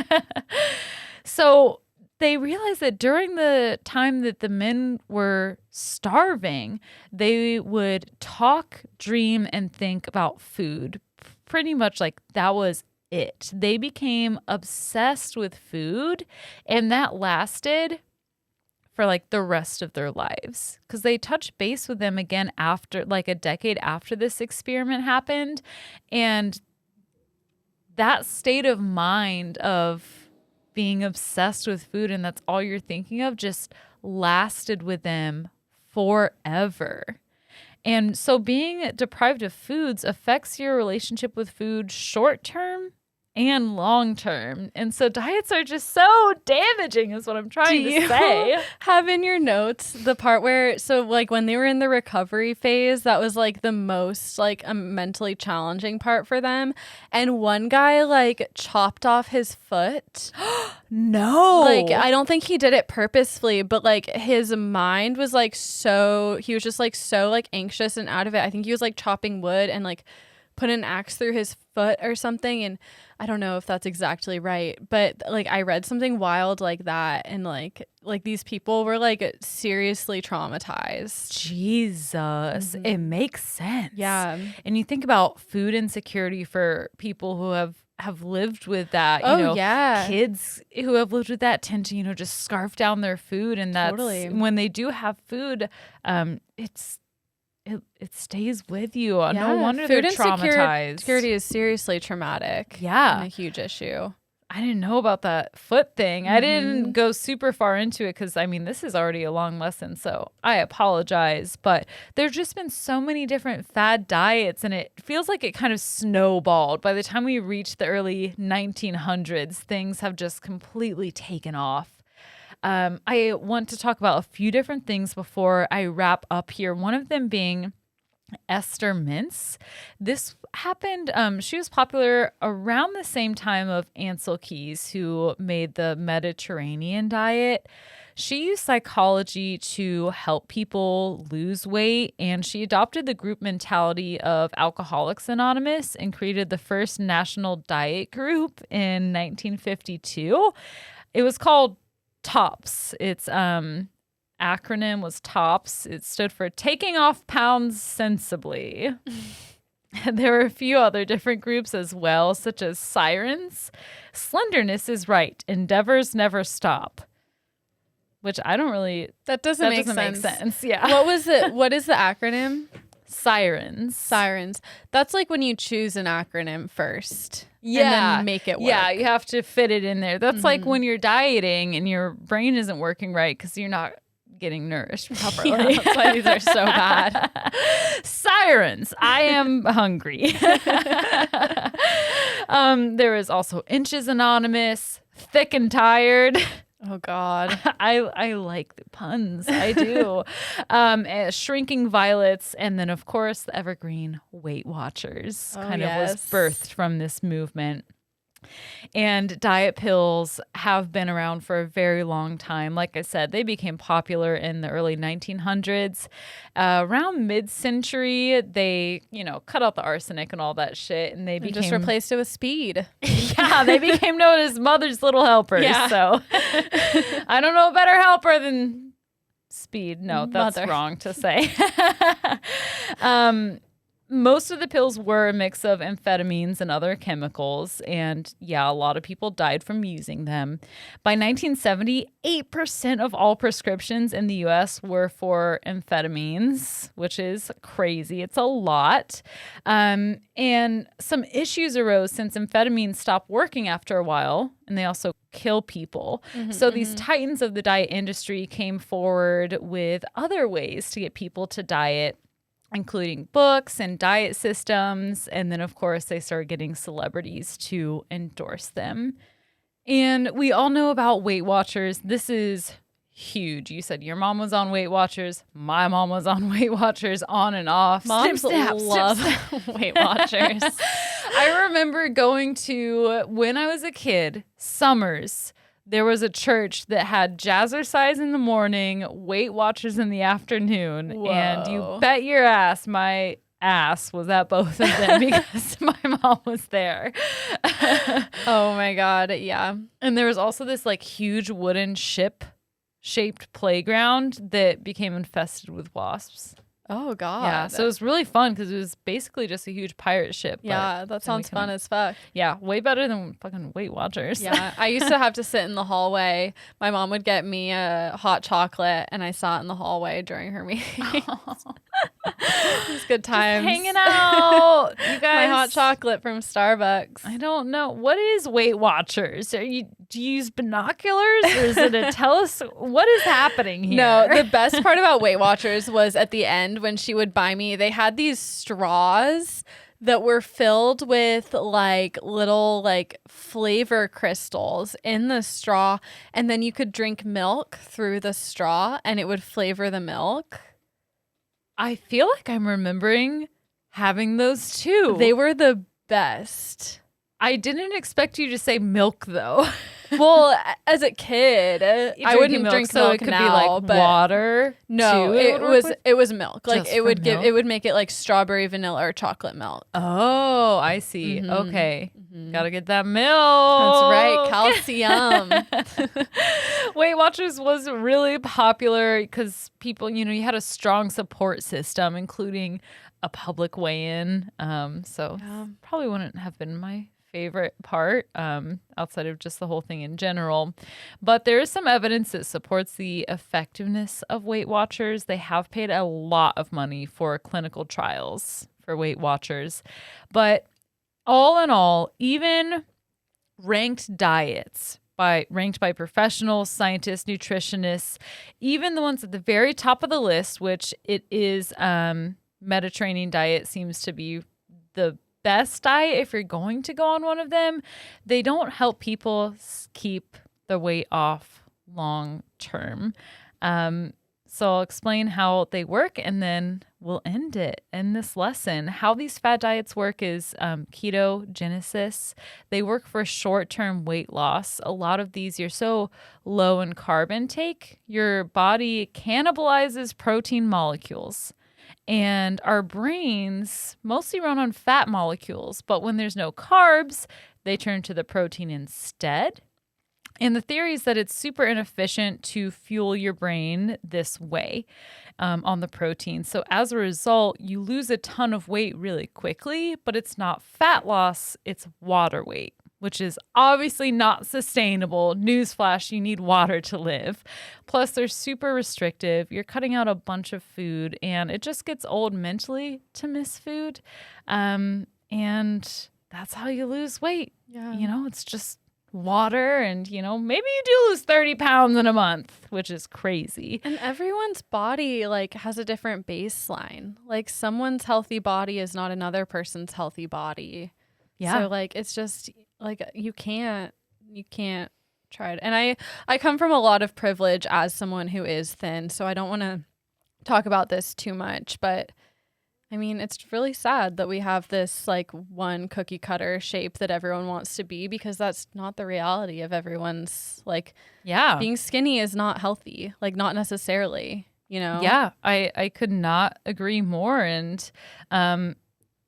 So they realized that during the time that the men were starving, they would talk, dream, and think about food. Pretty much like that was it. They became obsessed with food, and that lasted for like the rest of their lives because they touched base with them again after like a decade after this experiment happened. And that state of mind of being obsessed with food and that's all you're thinking of just lasted with them forever. And so being deprived of foods affects your relationship with food short term and long term. And so diets are just so damaging is what I'm trying to say. Have in your notes the part where, so like when they were in the recovery phase, that was like the most like a mentally challenging part for them. And one guy like chopped off his foot. No. Like, I don't think he did it purposefully, but like his mind was like he was just like so like anxious and out of it. I think he was like chopping wood and like put an axe through his foot or something. And I don't know if that's exactly right, but like I read something wild like that. And like these people were like seriously traumatized. Jesus. Mm-hmm. It makes sense. Yeah. And you think about food insecurity for people who have lived with that, kids who have lived with that tend to, just scarf down their food. And that's when they do have food, it stays with you. Yeah. No wonder they're traumatized. Insecurity is seriously traumatic. Yeah. And a huge issue. I didn't know about that foot thing. Mm-hmm. I didn't go super far into it because, this is already a long lesson, so I apologize. But there's just been so many different fad diets, and it feels like it kind of snowballed. By the time we reached the early 1900s, things have just completely taken off. I want to talk about a few different things before I wrap up here. One of them being Esther Mintz. This happened, she was popular around the same time of Ansel Keys, who made the Mediterranean diet. She used psychology to help people lose weight, and she adopted the group mentality of Alcoholics Anonymous and created the first national diet group in 1952. It was called TOPS. Its acronym was TOPS. It stood for Taking Off Pounds Sensibly. There were a few other different groups as well, such as Sirens, Slenderness is Right, Endeavors Never Stop, which I don't really... That doesn't make sense. Yeah. What was it? What is the acronym? Sirens. That's like when you choose an acronym first. Yeah. And then make it work. Yeah, you have to fit it in there. That's like when you're dieting and your brain isn't working right because you're not getting nourished properly. Yeah, that's why these are so bad. Sirens. I am hungry. There is also Inches Anonymous, Thick and Tired. Oh, God. I like the puns. I do. Shrinking violets. And then, of course, the evergreen Weight Watchers of was birthed from this movement. And diet pills have been around for a very long time. Like I said, they became popular in the early 1900s. Around mid-century, they, cut out the arsenic and all that shit, and they became just replaced it with speed. Yeah, they became known as mother's little helpers. Yeah. So I don't know a better helper than speed. No, that's wrong to say. Most of the pills were a mix of amphetamines and other chemicals, and a lot of people died from using them. By 1970, 8% of all prescriptions in the U.S. were for amphetamines, which is crazy. It's a lot. And some issues arose since amphetamines stopped working after a while, and they also kill people. So these titans of the diet industry came forward with other ways to get people to diet, including books and diet systems. And then, of course, they started getting celebrities to endorse them. And we all know about Weight Watchers. This is huge. You said your mom was on Weight Watchers. My mom was on Weight Watchers, on and off. Moms love Weight Watchers. I remember going to, when I was a kid, summers. There was a church that had jazzercise in the morning, Weight Watchers in the afternoon. Whoa. And you bet your ass my ass was at both of them because my mom was there. Oh my God. Yeah. And there was also this huge wooden ship-shaped playground that became infested with wasps. Oh, God. Yeah, so it was really fun because it was basically just a huge pirate ship. Yeah, that sounds fun as fuck. Yeah, way better than fucking Weight Watchers. Yeah, I used to have to sit in the hallway. My mom would get me a hot chocolate, and I sat in the hallway during her meetings. It was good times. Just hanging out. You guys. My hot chocolate from Starbucks. I don't know. What is Weight Watchers? Do you use binoculars? Or is it a what is happening here? No, the best part about Weight Watchers was at the end when she would buy me, they had these straws that were filled with little flavor crystals in the straw, and then you could drink milk through the straw and it would flavor the milk. I feel like I'm remembering having those too. They were the best. I didn't expect you to say milk though. Well, as a kid, I wouldn't drink so milk it could now, be water. No, too, it was milk. It would make it strawberry, vanilla, or chocolate milk. Oh, I see. Okay. Gotta get that milk. That's right. Calcium. Weight Watchers was really popular because people, you had a strong support system, including a public weigh-in. Probably wouldn't have been my favorite part outside of just the whole thing in general. But there is some evidence that supports the effectiveness of Weight Watchers. They have paid a lot of money for clinical trials for Weight Watchers. But all in all, even ranked diets ranked by professionals, scientists, nutritionists, even the ones at the very top of the list, which it is Mediterranean diet seems to be the best diet if you're going to go on one of them. They don't help people keep the weight off long term. So I'll explain how they work and then we'll end it in this lesson. How these fad diets work is ketogenesis. They work for short-term weight loss. A lot of these, you're so low in carb intake, your body cannibalizes protein molecules. And our brains mostly run on fat molecules, but when there's no carbs, they turn to the protein instead. And the theory is that it's super inefficient to fuel your brain this way on the protein. So as a result, you lose a ton of weight really quickly, but it's not fat loss, it's water weight, which is obviously not sustainable. Newsflash, you need water to live. Plus, they're super restrictive. You're cutting out a bunch of food, and it just gets old mentally to miss food. And that's how you lose weight. Yeah. It's just water and, maybe you do lose 30 pounds in a month, which is crazy. And everyone's body has a different baseline. Someone's healthy body is not another person's healthy body. Yeah. So it's just you can't tried. And I come from a lot of privilege as someone who is thin, so I don't want to talk about this too much, but I mean, it's really sad that we have this like one cookie cutter shape that everyone wants to be, because that's not the reality of everyone's like, being skinny is not healthy, like not necessarily, you know? Yeah, I could not agree more. And on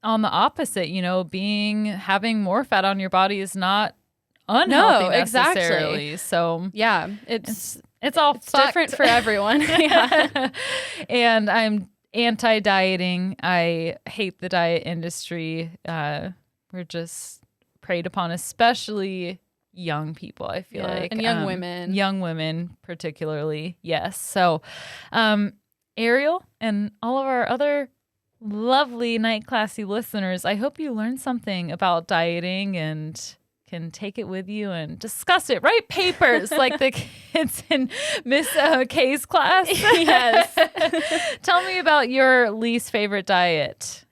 the opposite, you know, having more fat on your body is not unhealthy necessarily. Exactly. So yeah, it's all different for everyone. Yeah. And I'm anti-dieting. I hate the diet industry. We're just preyed upon, especially young people, I feel like. And young women. Young women particularly, yes. So Ariel and all of our other lovely Night Classy listeners, I hope you learned something about dieting and can take it with you and discuss it. Write papers like the kids in Miss K's class. Yes. Tell me about your least favorite diet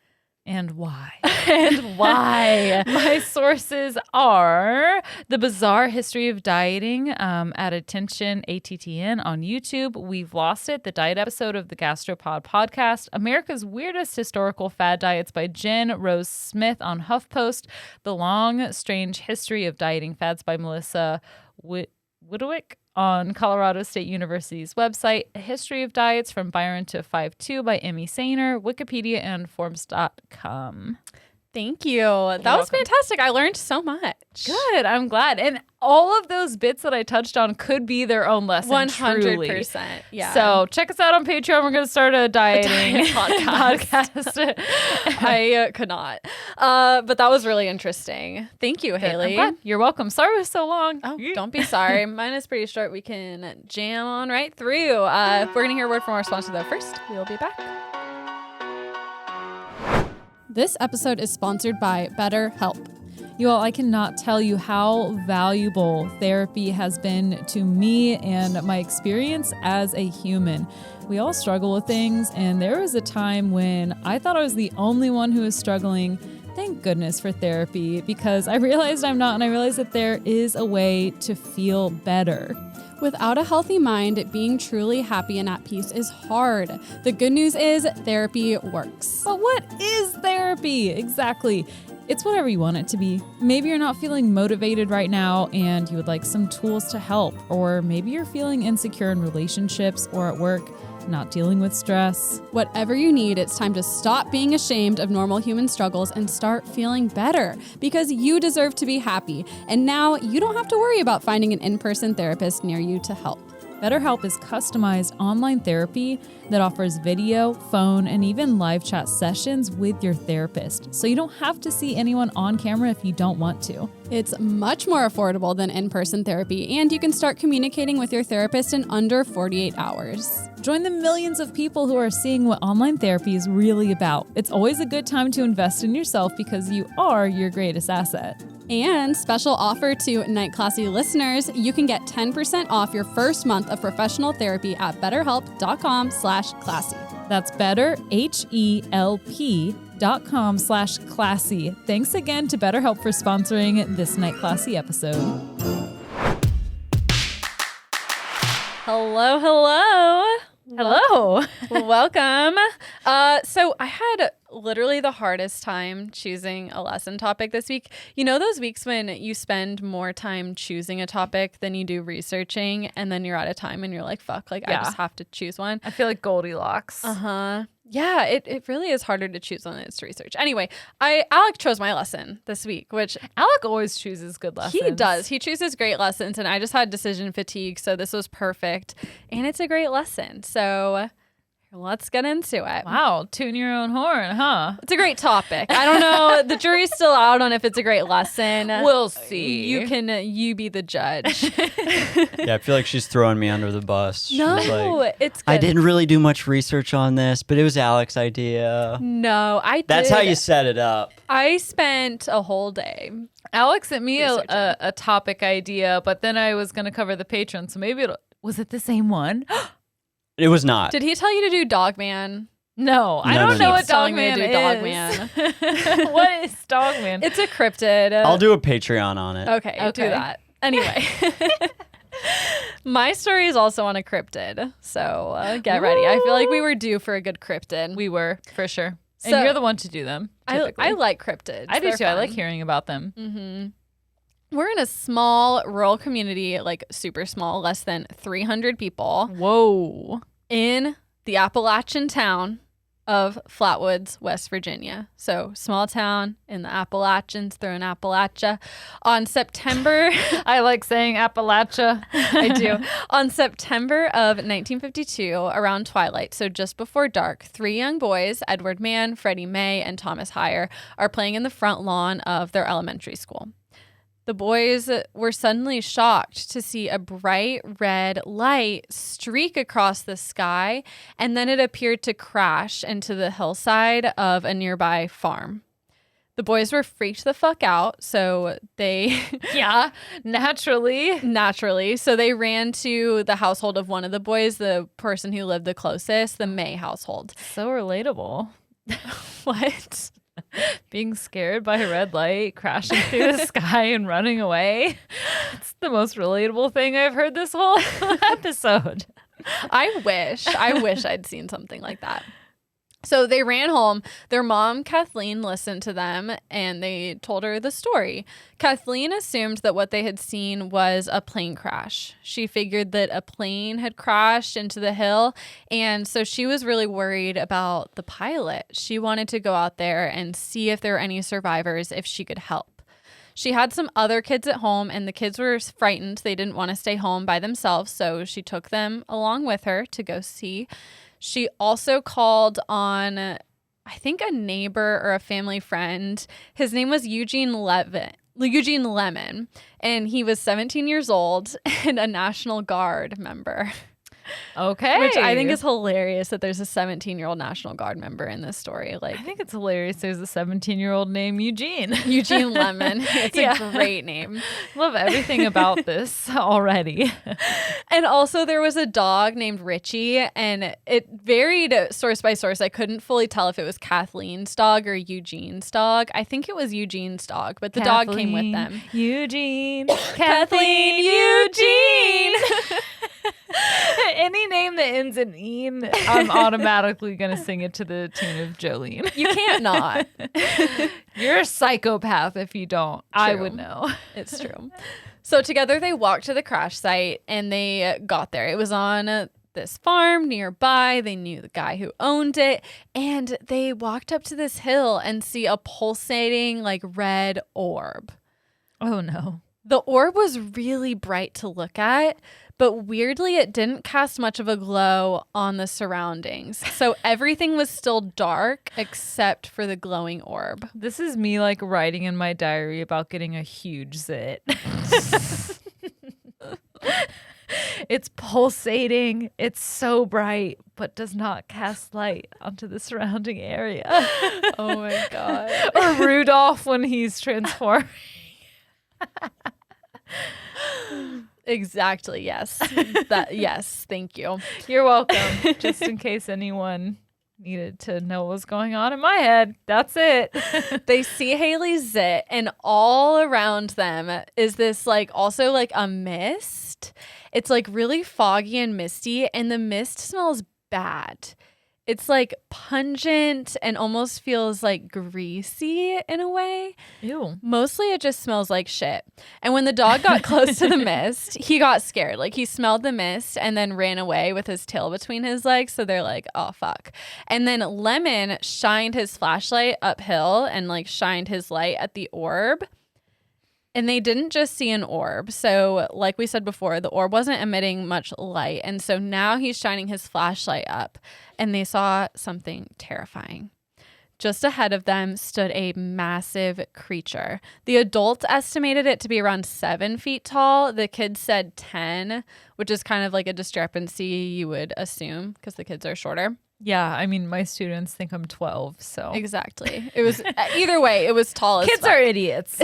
and why. And why. My sources are The Bizarre History of Dieting at Attention ATTN on YouTube, We've Lost It, the diet episode of the Gastropod podcast, America's Weirdest Historical Fad Diets by Jen Rose Smith on HuffPost, The Long, Strange History of Dieting Fads by Melissa Widowick on Colorado State University's website, A History of Diets from Byron to 5'2" by Emmy Sainer, Wikipedia, and Forms.com. Thank you. That was fantastic. I learned so much. Good. I'm glad. And all of those bits that I touched on could be their own lesson. 100%. Yeah. So check us out on Patreon. We're going to start a dieting podcast. I could not. But that was really interesting. Thank you, Hayley. You're welcome. Sorry it was so long. Oh, don't be sorry. Mine is pretty short. We can jam on right through. We're going to hear a word from our sponsor, though. First, we'll be back. This episode is sponsored by BetterHelp. You all, I cannot tell you how valuable therapy has been to me and my experience as a human. We all struggle with things, and there was a time when I thought I was the only one who was struggling. Thank goodness for therapy, because I realized I'm not, and I realized that there is a way to feel better. Without a healthy mind, being truly happy and at peace is hard. The good news is therapy works. But what is therapy? Exactly. It's whatever you want it to be. Maybe you're not feeling motivated right now and you would like some tools to help. Or maybe you're feeling insecure in relationships or at work, not dealing with stress. Whatever you need, it's time to stop being ashamed of normal human struggles and start feeling better, because you deserve to be happy. And now you don't have to worry about finding an in-person therapist near you to help. BetterHelp is customized online therapy that offers video, phone, and even live chat sessions with your therapist. So you don't have to see anyone on camera if you don't want to. It's much more affordable than in-person therapy, and you can start communicating with your therapist in under 48 hours. Join the millions of people who are seeing what online therapy is really about. It's always a good time to invest in yourself, because you are your greatest asset. And special offer to Night Classy listeners, you can get 10% off your first month of professional therapy at betterhelp.com/classy. That's betterhelp.com/classy. Thanks again to BetterHelp for sponsoring this Night Classy episode. Hello, hello. Hello. Welcome. So I had literally the hardest time choosing a lesson topic this week. You know those weeks when you spend more time choosing a topic than you do researching, and then you're out of time and you're like, fuck, like I just have to choose one. I feel like Goldilocks. Yeah, it really is harder to choose when it's research. Anyway, Alec chose my lesson this week, which Alec always chooses good lessons. He does. He chooses great lessons, and I just had decision fatigue, so this was perfect. And it's a great lesson. So let's get into it. Wow, tune your own horn, huh? It's a great topic. I don't know. The jury's still out on if it's a great lesson. We'll see. You be the judge. Yeah, I feel like she's throwing me under the bus. No, like, it's good. I didn't really do much research on this, but it was Alex's idea. No, I did. That's how you set it up. I spent a whole day. Alex sent me a topic idea, but then I was going to cover the Patreon, so maybe was it the same one? It was not. Did he tell you to do Dogman? No, I don't know what Dogman is. Dogman. What is Dogman? It's a cryptid. I'll do a Patreon on it. Okay. Do that. Anyway. My story is also on a cryptid, so get ready. I feel like we were due for a good cryptid. We were, for sure. So, and you're the one to do them. I like cryptids. I do They're too. fun. I like hearing about them. Mm-hmm. We're in a small rural community, like super small, less than 300 people. Whoa. In the Appalachian town of Flatwoods, West Virginia. So small town in the Appalachians, through in Appalachia. On September... I like saying Appalachia. I do. On September of 1952, around twilight, so just before dark, 3 young boys, Edward Mann, Freddie May, and Thomas Heyer, are playing in the front lawn of their elementary school. The boys were suddenly shocked to see a bright red light streak across the sky, and then it appeared to crash into the hillside of a nearby farm. The boys were freaked the fuck out, so they... Yeah, naturally. So they ran to the household of one of the boys, the person who lived the closest, the May household. So relatable. What? Being scared by a red light, crashing through the sky and running away. It's the most relatable thing I've heard this whole episode. I wish I'd seen something like that. So they ran home. Their mom, Kathleen, listened to them and they told her the story. Kathleen assumed that what they had seen was a plane crash. She figured that a plane had crashed into the hill, and so she was really worried about the pilot. She wanted to go out there and see if there were any survivors, if she could help. She had some other kids at home, and the kids were frightened. They didn't want to stay home by themselves, so she took them along with her to go see. She also called on, I think, a neighbor or a family friend. His name was Eugene Lemon, and he was 17 years old and a National Guard member. Okay. Which I think is hilarious that there's a 17-year-old National Guard member in this story. Like, I think it's hilarious there's a 17-year-old named Eugene. Eugene Lemon. It's a great name. Love everything about this already. And also there was a dog named Richie, and it varied source by source. I couldn't fully tell if it was Kathleen's dog or Eugene's dog. I think it was Eugene's dog, but the dog came with them. Eugene. Kathleen Eugene. Any name that ends in "een," I'm automatically going to sing it to the tune of Jolene. You can't not. You're a psychopath if you don't. True. I would know. It's true. So together they walked to the crash site and they got there. It was on this farm nearby. They knew the guy who owned it, and they walked up to this hill and see a pulsating like red orb. Oh no. The orb was really bright to look at, but weirdly, it didn't cast much of a glow on the surroundings. So everything was still dark except for the glowing orb. This is me like writing in my diary about getting a huge zit. It's pulsating. It's so bright, but does not cast light onto the surrounding area. Oh my God. Or Rudolph when he's transforming. Exactly. Yes. Yes. Thank you. You're welcome. Just in case anyone needed to know what was going on in my head. That's it. They see Hayley's zit, and all around them is this like also like a mist. It's like really foggy and misty, and the mist smells bad. It's like pungent and almost feels like greasy in a way. Ew. Mostly it just smells like shit. And when the dog got close to the mist, he got scared. Like he smelled the mist and then ran away with his tail between his legs. So they're like, oh, fuck. And then Lemon shined his flashlight uphill and like shined his light at the orb. And they didn't just see an orb. So like we said before, the orb wasn't emitting much light. And so now he's shining his flashlight up, and they saw something terrifying. Just ahead of them stood a massive creature. The adults estimated it to be around 7 feet tall. The kids said 10, which is kind of like a discrepancy you would assume because the kids are shorter. Yeah, I mean, my students think I'm 12, so. Exactly. It was, either way, it was tall as Kids fuck. are idiots.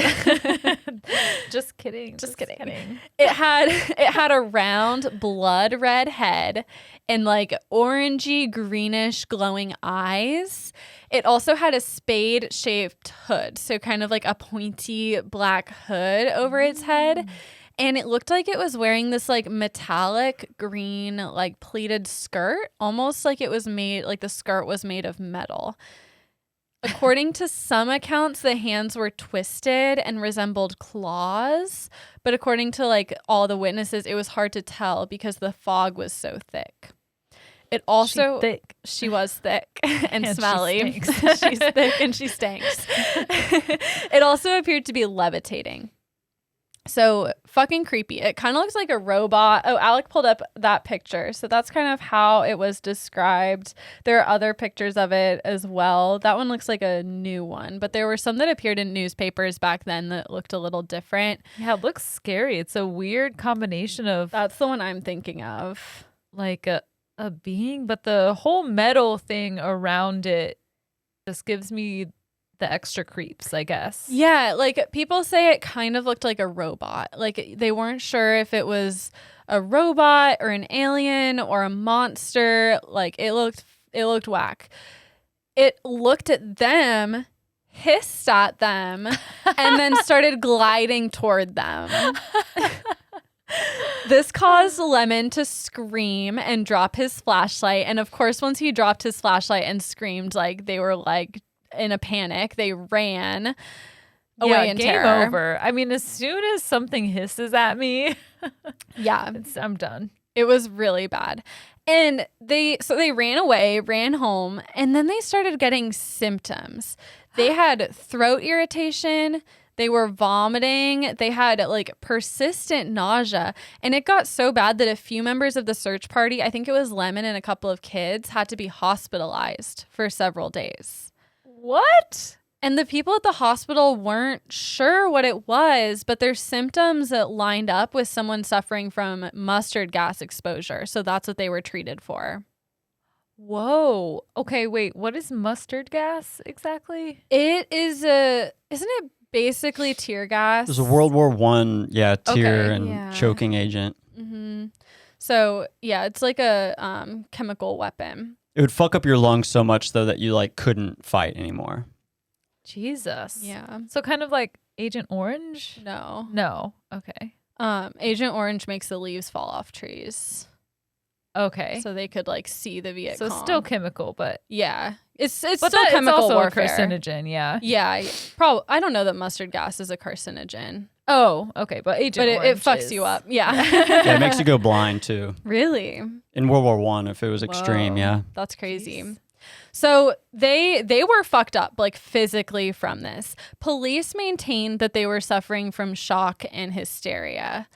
Just kidding. Just kidding. It had a round blood red head and like orangey greenish glowing eyes. It also had a spade shaped hood, so kind of like a pointy black hood over its head. And it looked like it was wearing this like metallic green, like pleated skirt, almost like it was made, like the skirt was made of metal. According to some accounts, the hands were twisted and resembled claws. But according to like all the witnesses, it was hard to tell because the fog was so thick. It also, she was thick and smelly. She's thick and she stinks. It also appeared to be levitating. So fucking creepy. It kind of looks like a robot. Oh, Alec pulled up that picture. So that's kind of how it was described. There are other pictures of it as well. That one looks like a new one, but there were some that appeared in newspapers back then that looked a little different. Yeah, it looks scary. It's a weird combination of... That's the one I'm thinking of. Like a being, but the whole metal thing around it just gives me the extra creeps, I guess. Yeah, like people say it kind of looked like a robot. Like they weren't sure if it was a robot or an alien or a monster. Like it looked whack. It looked at them, hissed at them, and then started gliding toward them. This caused Lemon to scream and drop his flashlight. And of course, once he dropped his flashlight and screamed, like they were like in a panic, they ran away in game terror. Over. I mean, as soon as something hisses at me, yeah, I'm done. It was really bad. And they ran away, ran home, and then they started getting symptoms. They had throat irritation. They were vomiting. They had like persistent nausea. And it got so bad that a few members of the search party, I think it was Lemon and a couple of kids, had to be hospitalized for several days. What? And the people at the hospital weren't sure what it was, but their symptoms lined up with someone suffering from mustard gas exposure. So that's what they were treated for. Whoa. Okay, wait. What is mustard gas exactly? It is isn't it basically tear gas? There's a World War I, tear and choking agent. Mm-hmm. So yeah, it's like a chemical weapon. It would fuck up your lungs so much though that you like couldn't fight anymore. Jesus. Yeah. So kind of like Agent Orange? No. Okay. Agent Orange makes the leaves fall off trees. Okay. So they could like see the Viet Cong. So still chemical, but yeah, it's still chemical chemical also warfare. A carcinogen. Yeah. Yeah. Probably. I don't know that mustard gas is a carcinogen. Oh, okay, but Agent Orange it fucks you up. Yeah. Yeah, it makes you go blind too. Really? In World War I, if it was extreme, yeah. That's crazy. Jeez. So they were fucked up, like physically from this. Police maintained that they were suffering from shock and hysteria.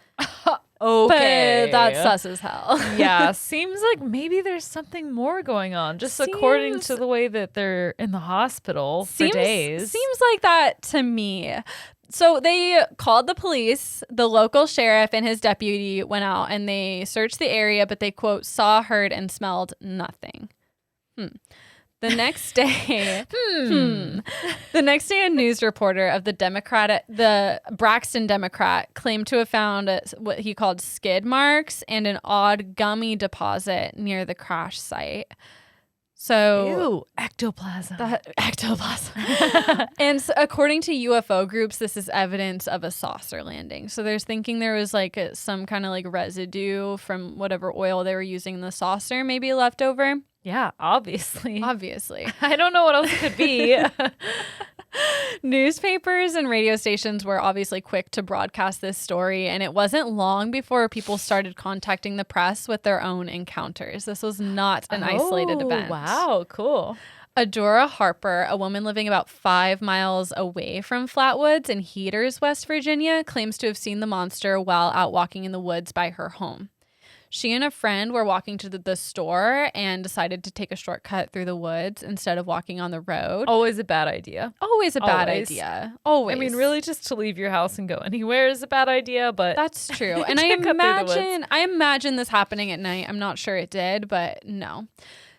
Okay. But that's sus as hell. Yeah, seems like maybe there's something more going on, just according to the way that they're in the hospital for days. Seems like that to me. So they called the police. The local sheriff and his deputy went out and they searched the area, but they, quote, saw, heard, and smelled nothing. The next day, the next day, a news reporter of the Braxton Democrat claimed to have found what he called skid marks and an odd gummy deposit near the crash site. So, ectoplasm. Ectoplasm. And so, according to UFO groups, this is evidence of a saucer landing. So there's thinking there was like some kind of like residue from whatever oil they were using in the saucer, maybe left over. Yeah, obviously. I don't know what else it could be. Newspapers and radio stations were obviously quick to broadcast this story, and it wasn't long before people started contacting the press with their own encounters. This was not an isolated event. Wow, cool. Adora Harper, a woman living about 5 miles away from Flatwoods in Heaters, West Virginia, claims to have seen the monster while out walking in the woods by her home. She and a friend were walking to the store and decided to take a shortcut through the woods instead of walking on the road. Always a bad idea. Always a bad idea. Always. I mean, really, just to leave your house and go anywhere is a bad idea, but that's true. And I imagine this happening at night. I'm not sure it did, but no.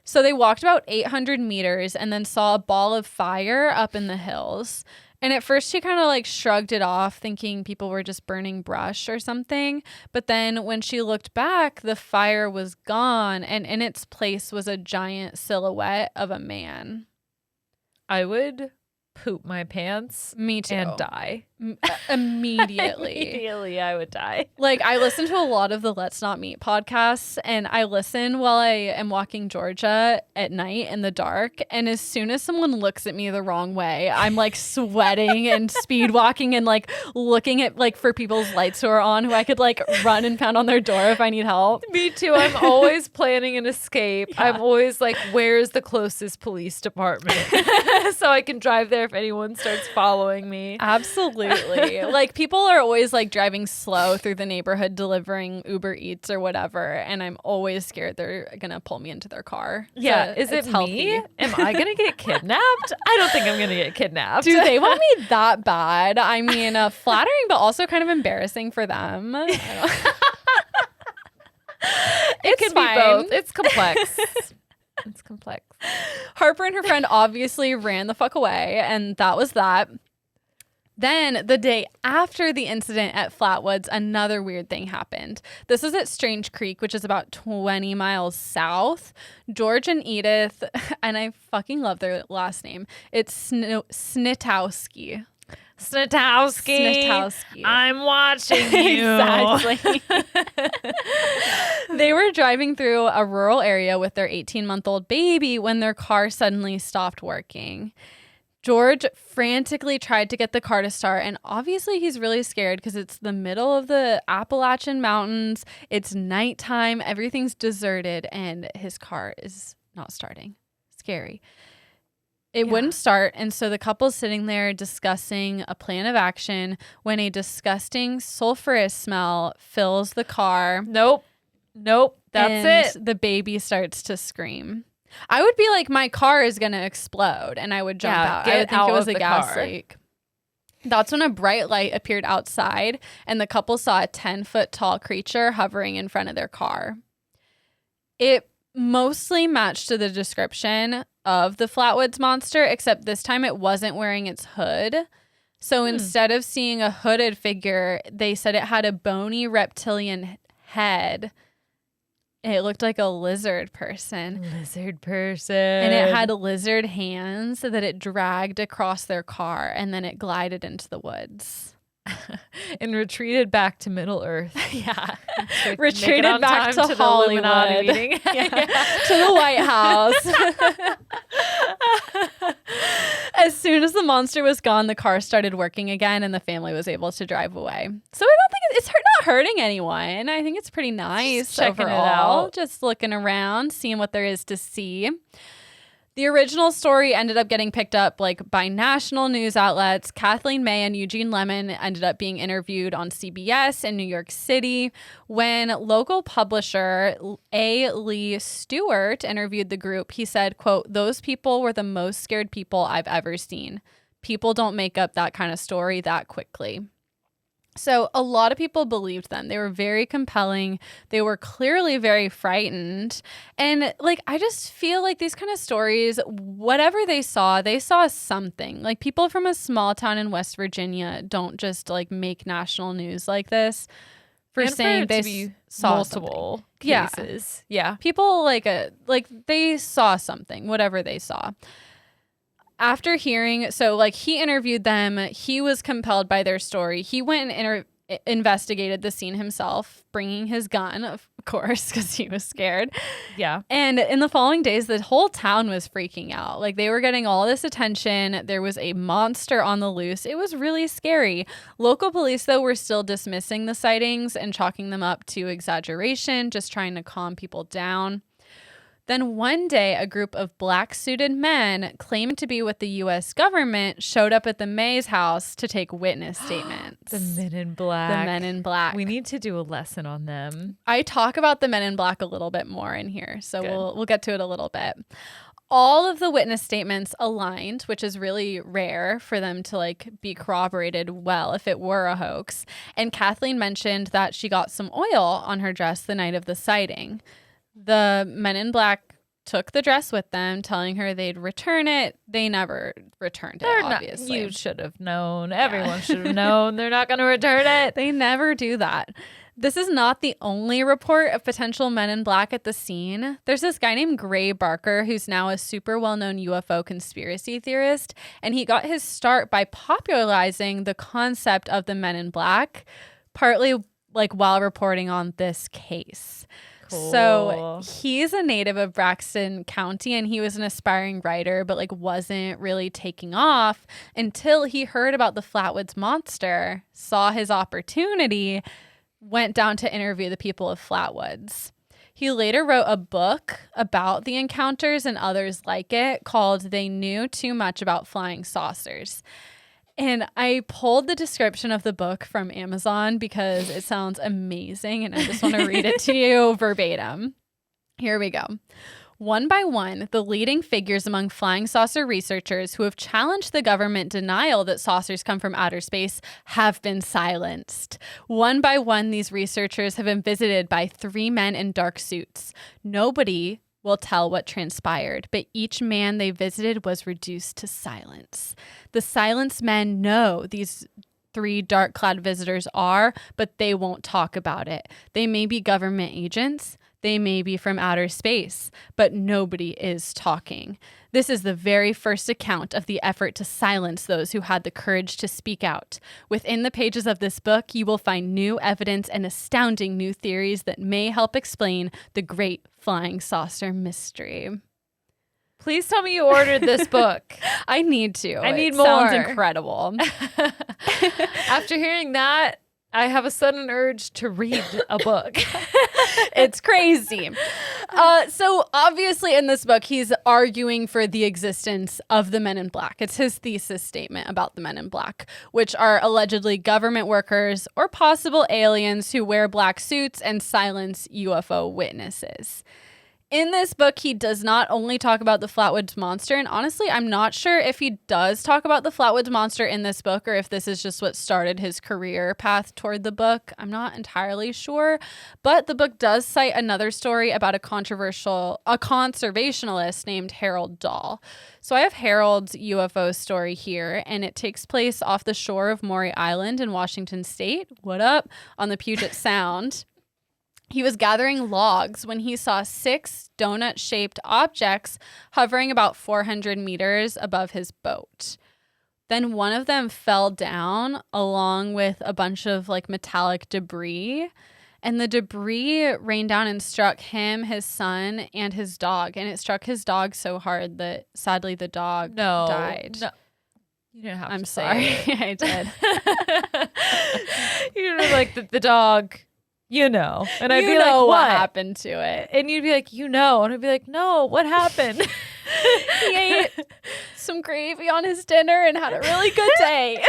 So they walked about 800 meters and then saw a ball of fire up in the hills. And at first she kind of like shrugged it off, thinking people were just burning brush or something. But then when she looked back, the fire was gone, and in its place was a giant silhouette of a man. I would poop my pants. Me too. And die. Immediately I would die. Like, I listen to a lot of the Let's Not Meet podcasts, and I listen while I am walking Georgia at night in the dark, and as soon as someone looks at me the wrong way, I'm like sweating and speed walking and like looking at like for people's lights who are on, who I could like run and pound on their door if I need help. Me too. I'm always planning an escape. Yeah. I'm always like, where's the closest police department? So I can drive there if anyone starts following me. Absolutely. Like, people are always like driving slow through the neighborhood delivering Uber Eats or whatever, and I'm always scared they're gonna pull me into their car. Yeah. Is it healthy. Me? Am I gonna get kidnapped? I don't think I'm gonna get kidnapped. Do they want me that bad? I mean, flattering, but also kind of embarrassing for them. It can be both. It's complex. It's complex. Harper and her friend obviously ran the fuck away, and that was that. Then, the day after the incident at Flatwoods, another weird thing happened. This was at Strange Creek, which is about 20 miles south. George and Edith, and I fucking love their last name, it's Snitowski. Snitowski. I'm watching you. Exactly. They were driving through a rural area with their 18-month-old baby when their car suddenly stopped working. George frantically tried to get the car to start, and obviously he's really scared because it's the middle of the Appalachian Mountains. It's nighttime, everything's deserted, and his car is not starting. Scary. It wouldn't start, and so the couple's sitting there discussing a plan of action when a disgusting sulfurous smell fills the car. Nope. That's it. The baby starts to scream. I would be like, my car is going to explode, and I would jump out. I would think it was a gas leak. That's when a bright light appeared outside, and the couple saw a 10-foot tall creature hovering in front of their car. It mostly matched to the description of the Flatwoods Monster, except this time it wasn't wearing its hood. So instead of seeing a hooded figure, they said it had a bony reptilian head. It looked like a lizard person. And it had lizard hands that it dragged across their car, and then it glided into the woods. And retreated back to Middle Earth. Yeah. Retreated back to Hollywood. Meeting. To the White House. As soon as the monster was gone, the car started working again, and the family was able to drive away. So I don't think it's not hurting anyone. I think it's pretty nice just checking overall. It out. Just looking around, seeing what there is to see. The original story ended up getting picked up like by national news outlets. Kathleen May and Eugene Lemon ended up being interviewed on CBS in New York City. When local publisher A. Lee Stewart interviewed the group, he said, quote, "Those people were the most scared people I've ever seen. People don't make up that kind of story that quickly." So a lot of people believed them. They were very compelling. They were clearly very frightened. And like, I just feel like these kind of stories, whatever they saw something. Like, people from a small town in West Virginia don't just like make national news like this for saying they saw multiple cases. Yeah. People like they saw something, whatever they saw. After hearing, so like he interviewed them, he was compelled by their story. He went and investigated the scene himself, bringing his gun, of course, because he was scared. Yeah. And in the following days, the whole town was freaking out. Like, they were getting all this attention. There was a monster on the loose. It was really scary. Local police, though, were still dismissing the sightings and chalking them up to exaggeration, just trying to calm people down. Then one day, a group of black-suited men claiming to be with the U.S. government showed up at the Mays house to take witness statements. The Men in Black. The Men in Black. We need to do a lesson on them. I talk about the Men in Black a little bit more in here, so we'll get to it a little bit. All of the witness statements aligned, which is really rare for them to like be corroborated well if it were a hoax. And Kathleen mentioned that she got some oil on her dress the night of the sighting. The Men in Black took the dress with them, telling her they'd return it. They never returned it, obviously. You should have known. Everyone should have known. They're not going to return it. They never do that. This is not the only report of potential men in black at the scene. There's this guy named Gray Barker who's now a super well-known UFO conspiracy theorist, and he got his start by popularizing the concept of the men in black, partly like while reporting on this case. Cool. So he's a native of Braxton County, and he was an aspiring writer, but like wasn't really taking off until he heard about the Flatwoods Monster, saw his opportunity, went down to interview the people of Flatwoods. He later wrote a book about the encounters and others like it called They Knew Too Much About Flying Saucers. And I pulled the description of the book from Amazon because it sounds amazing, and I just want to read it to you verbatim. Here we go. One by one, the leading figures among flying saucer researchers who have challenged the government denial that saucers come from outer space have been silenced. One by one, these researchers have been visited by 3 men in dark suits. Nobody will tell what transpired, but each man they visited was reduced to silence. The silenced men know these 3 dark-clad visitors are, but they won't talk about it. They may be government agents. They may be from outer space, but nobody is talking. This is the very first account of the effort to silence those who had the courage to speak out. Within the pages of this book, you will find new evidence and astounding new theories that may help explain the great flying saucer mystery. Please tell me you ordered this book. I need to. I need it more. Sounds incredible. After hearing that, I have a sudden urge to read a book. It's crazy. So obviously in this book, he's arguing for the existence of the men in black. It's his thesis statement about the men in black, which are allegedly government workers or possible aliens who wear black suits and silence UFO witnesses. In this book, he does not only talk about the Flatwoods Monster, and honestly, I'm not sure if he does talk about the Flatwoods Monster in this book or if this is just what started his career path toward the book. I'm not entirely sure, but the book does cite another story about a conservationalist named Harold Dahl. So I have Harold's UFO story here, and it takes place off the shore of Maury Island in Washington State. What up? On the Puget Sound. He was gathering logs when he saw 6 donut-shaped objects hovering about 400 meters above his boat. Then one of them fell down along with a bunch of like metallic debris, and the debris rained down and struck him, his son, and his dog. And it struck his dog so hard that sadly the dog died. No. You didn't have I'm to sorry. say I did. You were like the dog. And I'd be like, what happened to it? And you'd be like, and I'd be like, no, what happened? He ate some gravy on his dinner and had a really good day.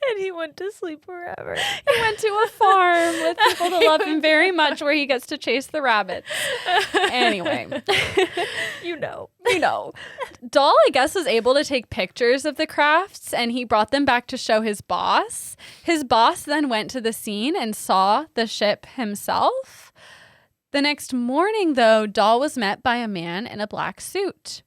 And he went to sleep forever. He went to a farm with people that love him very much where he gets to chase the rabbits. Anyway. Dahl, I guess, was able to take pictures of the crafts, and he brought them back to show his boss. His boss then went to the scene and saw the ship himself. The next morning, though, Dahl was met by a man in a black suit.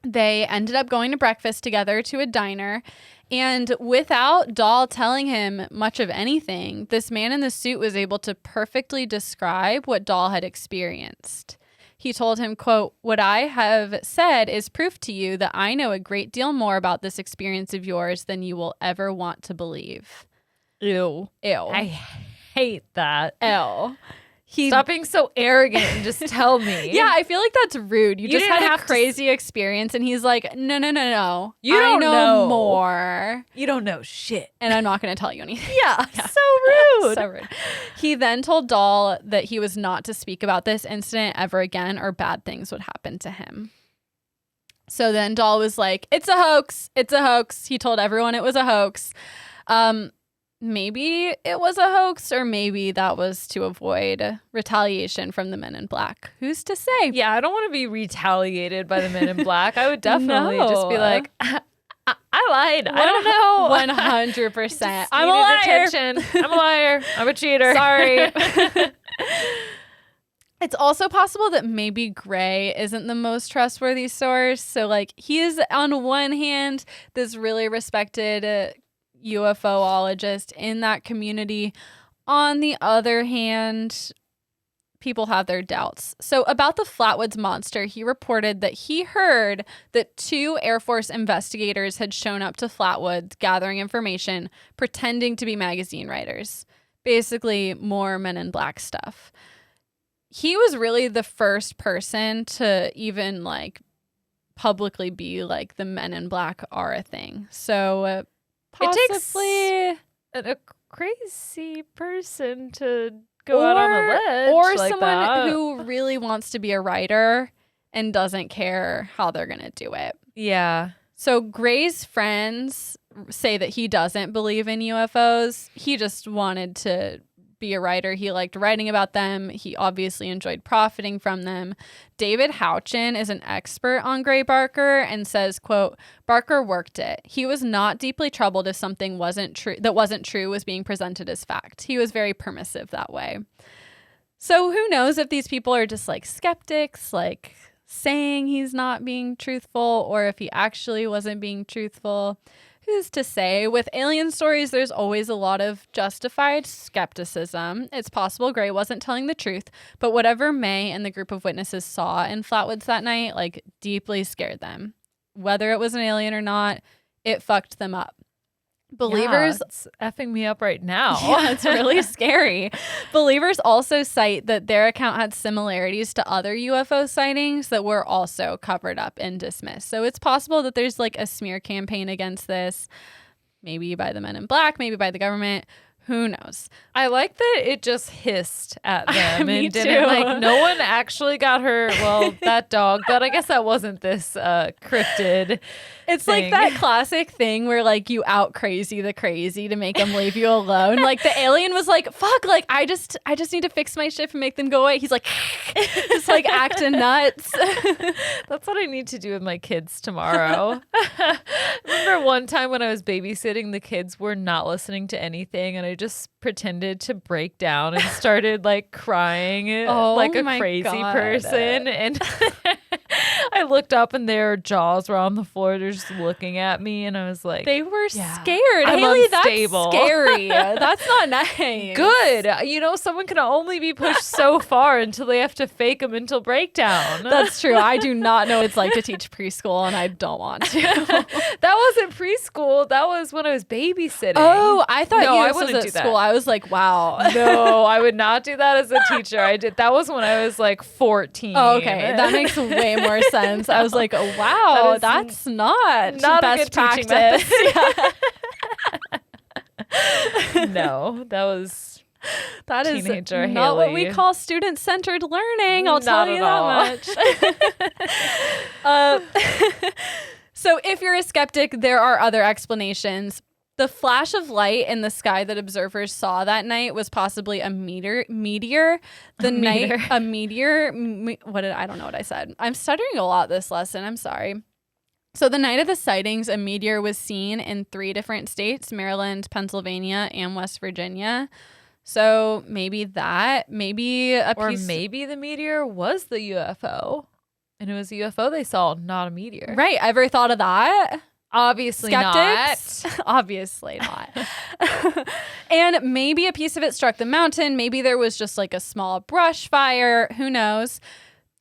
They ended up going to breakfast together to a diner, and without Dahl telling him much of anything, this man in the suit was able to perfectly describe what Dahl had experienced. He told him, quote, "What I have said is proof to you that I know a great deal more about this experience of yours than you will ever want to believe." Ew. I hate that. Ew. Stop being so arrogant and just tell me. Yeah, I feel like that's rude. You just had a crazy experience, and he's like, no. You don't know more. You don't know shit. And I'm not going to tell you anything. Yeah. So rude. So rude. He then told Dahl that he was not to speak about this incident ever again or bad things would happen to him. So then Dahl was like, it's a hoax. It's a hoax. He told everyone it was a hoax. Maybe it was a hoax, or maybe that was to avoid retaliation from the men in black. Who's to say? Yeah, I don't want to be retaliated by the men in black. I would definitely just be like, I lied. I don't know. 100%. I'm a liar. Attention. I'm a liar. I'm a cheater. Sorry. It's also possible that maybe Gray isn't the most trustworthy source. So, like, he is, on one hand, this really respected UFOologist in that community. On the other hand, people have their doubts. So about the Flatwoods Monster, he reported that he heard that 2 Air Force investigators had shown up to Flatwoods gathering information, pretending to be magazine writers. Basically, more Men in Black stuff. He was really the first person to even like publicly be like the Men in Black are a thing. So possibly it takes a crazy person to go out on a ledge or like someone that. who really wants to be a writer and doesn't care how they're gonna do it. Yeah. So Gray's friends say that he doesn't believe in UFOs. He just wanted to be a writer. He liked writing about them. He obviously enjoyed profiting from them. David Houchin is an expert on Gray Barker and says, quote, Barker worked it. He was not deeply troubled if something wasn't true was being presented as fact. He was very permissive that way. So who knows if these people are just like skeptics, like saying he's not being truthful, or if he actually wasn't being truthful. Who's to say? With alien stories, there's always a lot of justified skepticism. It's possible Gray wasn't telling the truth, but whatever May and the group of witnesses saw in Flatwoods that night, like, deeply scared them. Whether it was an alien or not, it fucked them up. Believers, it's effing me up right now. Yeah, it's really scary. Believers also cite that their account had similarities to other UFO sightings that were also covered up and dismissed. So it's possible that there's like a smear campaign against this, maybe by the Men in Black, maybe by the government. Who knows? I like that it just hissed at them Me and didn't too. like no one actually got hurt. Well, that dog, but I guess that wasn't this cryptid. It's thing. like that classic thing where like you out crazy the crazy to make them leave you alone. Like the alien was like, fuck, like I just need to fix my ship and make them go away. He's like just like acting nuts. That's what I need to do with my kids tomorrow. Remember one time when I was babysitting, the kids were not listening to anything and I just pretended to break down and started like crying like a crazy person. And I looked up and their jaws were on the floor. They're just looking at me and I was like, they were scared. I'm Haley, unstable. That's scary. That's not nice. Good. You know, someone can only be pushed so far until they have to fake a mental breakdown. That's true. I do not know what it's like to teach preschool and I don't want to. That wasn't preschool. That was when I was babysitting. Oh, I thought No, I this was wouldn't at do that. school. I was like, wow. No, I would not do that as a teacher. That was when I was like 14. Oh, okay. That makes way more sense. I was like, oh, wow, that's not best a good teaching practice. No, that was That is teenager not what we Haley. call student-centered learning. I'll tell Not you at that much. So if you're a skeptic, there are other explanations. The flash of light in the sky that observers saw that night was possibly a meteor. I don't know what I said. I'm stuttering a lot this lesson. I'm sorry. So the night of the sightings, a meteor was seen in 3 different states, Maryland, Pennsylvania, and West Virginia. So maybe the meteor was the UFO. And it was a UFO they saw, not a meteor. Right. Ever thought of that? Obviously Skeptics? not. Obviously not. And maybe a piece of it struck the mountain. Maybe there was just like a small brush fire. Who knows?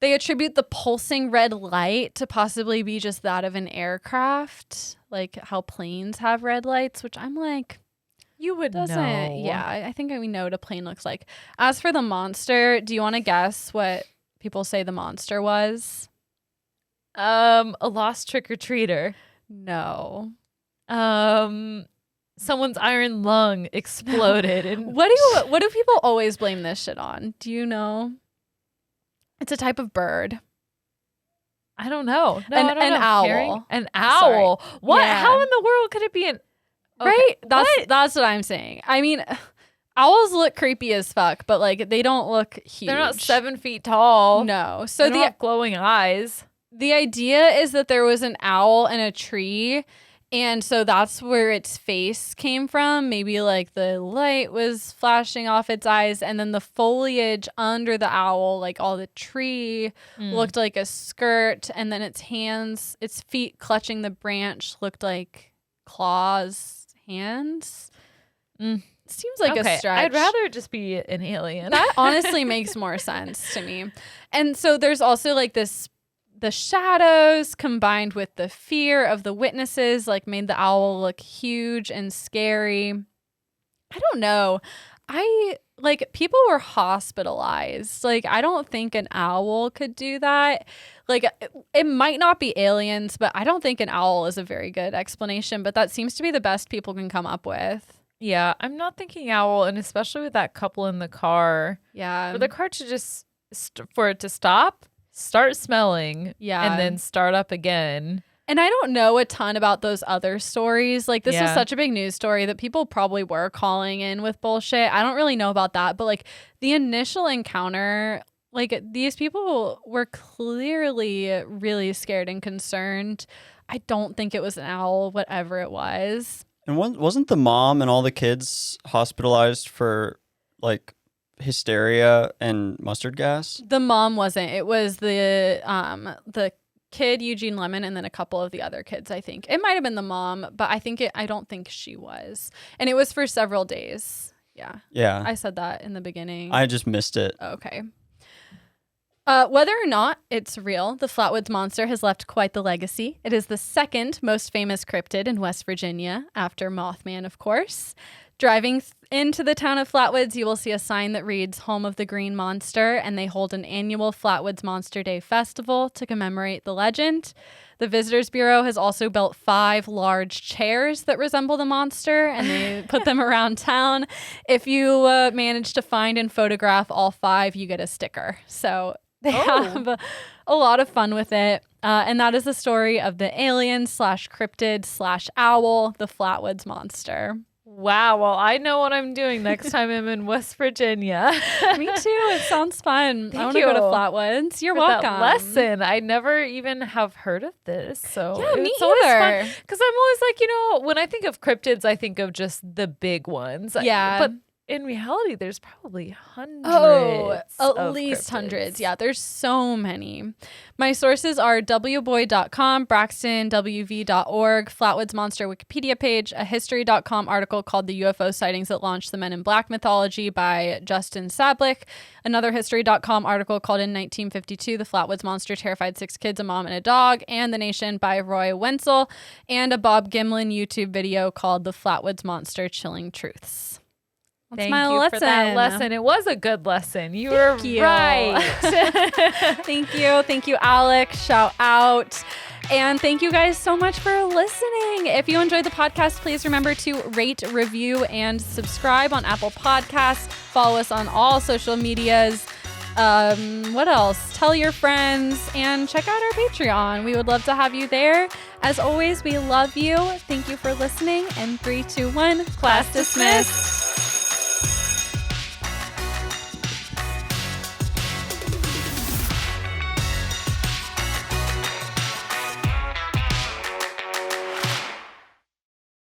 They attribute the pulsing red light to possibly be just that of an aircraft, like how planes have red lights, which I'm like, You would know. Yeah, I think we know what a plane looks like. As for the monster, do you want to guess what people say the monster was? A lost trick-or-treater. No. Someone's iron lung exploded. And What do people always blame this shit on? Do you know? It's a type of bird. I don't know. No, An I don't know. owl. Herring? An owl. Sorry. What? Yeah. How in the world could it be an? Okay. Right? What? That's what I'm saying. I mean, owls look creepy as fuck, but like they don't look huge. They're not 7 feet tall. No. So So they have glowing eyes. the idea is that there was an owl in a tree, and so that's where its face came from. Maybe like the light was flashing off its eyes, and then the foliage under the owl, like all the tree, looked like a skirt, and then its feet clutching the branch looked like claws, hands. Seems like a stretch. I'd rather just be an alien. That honestly makes more sense to me. And so there's also like the shadows combined with the fear of the witnesses like made the owl look huge and scary. I don't know. People were hospitalized. Like, I don't think an owl could do that. Like, it might not be aliens, but I don't think an owl is a very good explanation. But that seems to be the best people can come up with. Yeah, I'm not thinking owl, and especially with that couple in the car. Yeah. For the car to just, for it to stop, start smelling, and then start up again. And I don't know a ton about those other stories. Like, this was such a big news story that people probably were calling in with bullshit. I don't really know about that. But, like, the initial encounter, like, these people were clearly really scared and concerned. I don't think it was an owl, whatever it was. And wasn't the mom and all the kids hospitalized for, like, hysteria and mustard gas? The mom wasn't. It was the kid, Eugene Lemon, and then a couple of the other kids, I think. It might have been the mom, but I don't think she was. And it was for several days. Yeah. Yeah. I said that in the beginning. I just missed it. Okay. Whether or not it's real, the Flatwoods Monster has left quite the legacy. It is the second most famous cryptid in West Virginia, after Mothman, of course. Driving into the town of Flatwoods, you will see a sign that reads Home of the Green Monster, and they hold an annual Flatwoods Monster Day festival to commemorate the legend. The Visitors Bureau has also built 5 large chairs that resemble the monster, and they put them around town. If you manage to find and photograph all 5, you get a sticker. So they have a lot of fun with it. And that is the story of the alien/cryptid/owl, the Flatwoods Monster. Wow. Well, I know what I'm doing next time I'm in West Virginia. Me too. It sounds fun. I want to go to Flatwoods. You're welcome. That lesson. I never even have heard of this. So yeah, me it's always either. Because I'm always like, when I think of cryptids, I think of just the big ones. Yeah. But in reality, there's probably hundreds. At least hundreds. Yeah, there's so many. My sources are wboy.com, braxtonwv.org, Flatwoods Monster Wikipedia page, a history.com article called The UFO Sightings That Launched the Men in Black Mythology by Justin Sablick, another history.com article called In 1952, The Flatwoods Monster Terrified 6 Kids, a Mom, and a Dog, and The Nation by Roy Wenzel, and a Bob Gimlin YouTube video called The Flatwoods Monster Chilling Truths. Thank you for that lesson. It was a good lesson. You were right. Thank you. Thank you, Alex. Shout out. And thank you guys so much for listening. If you enjoyed the podcast, please remember to rate, review, and subscribe on Apple Podcasts. Follow us on all social medias. What else? Tell your friends and check out our Patreon. We would love to have you there. As always, we love you. Thank you for listening. And 3, 2, 1, class dismissed.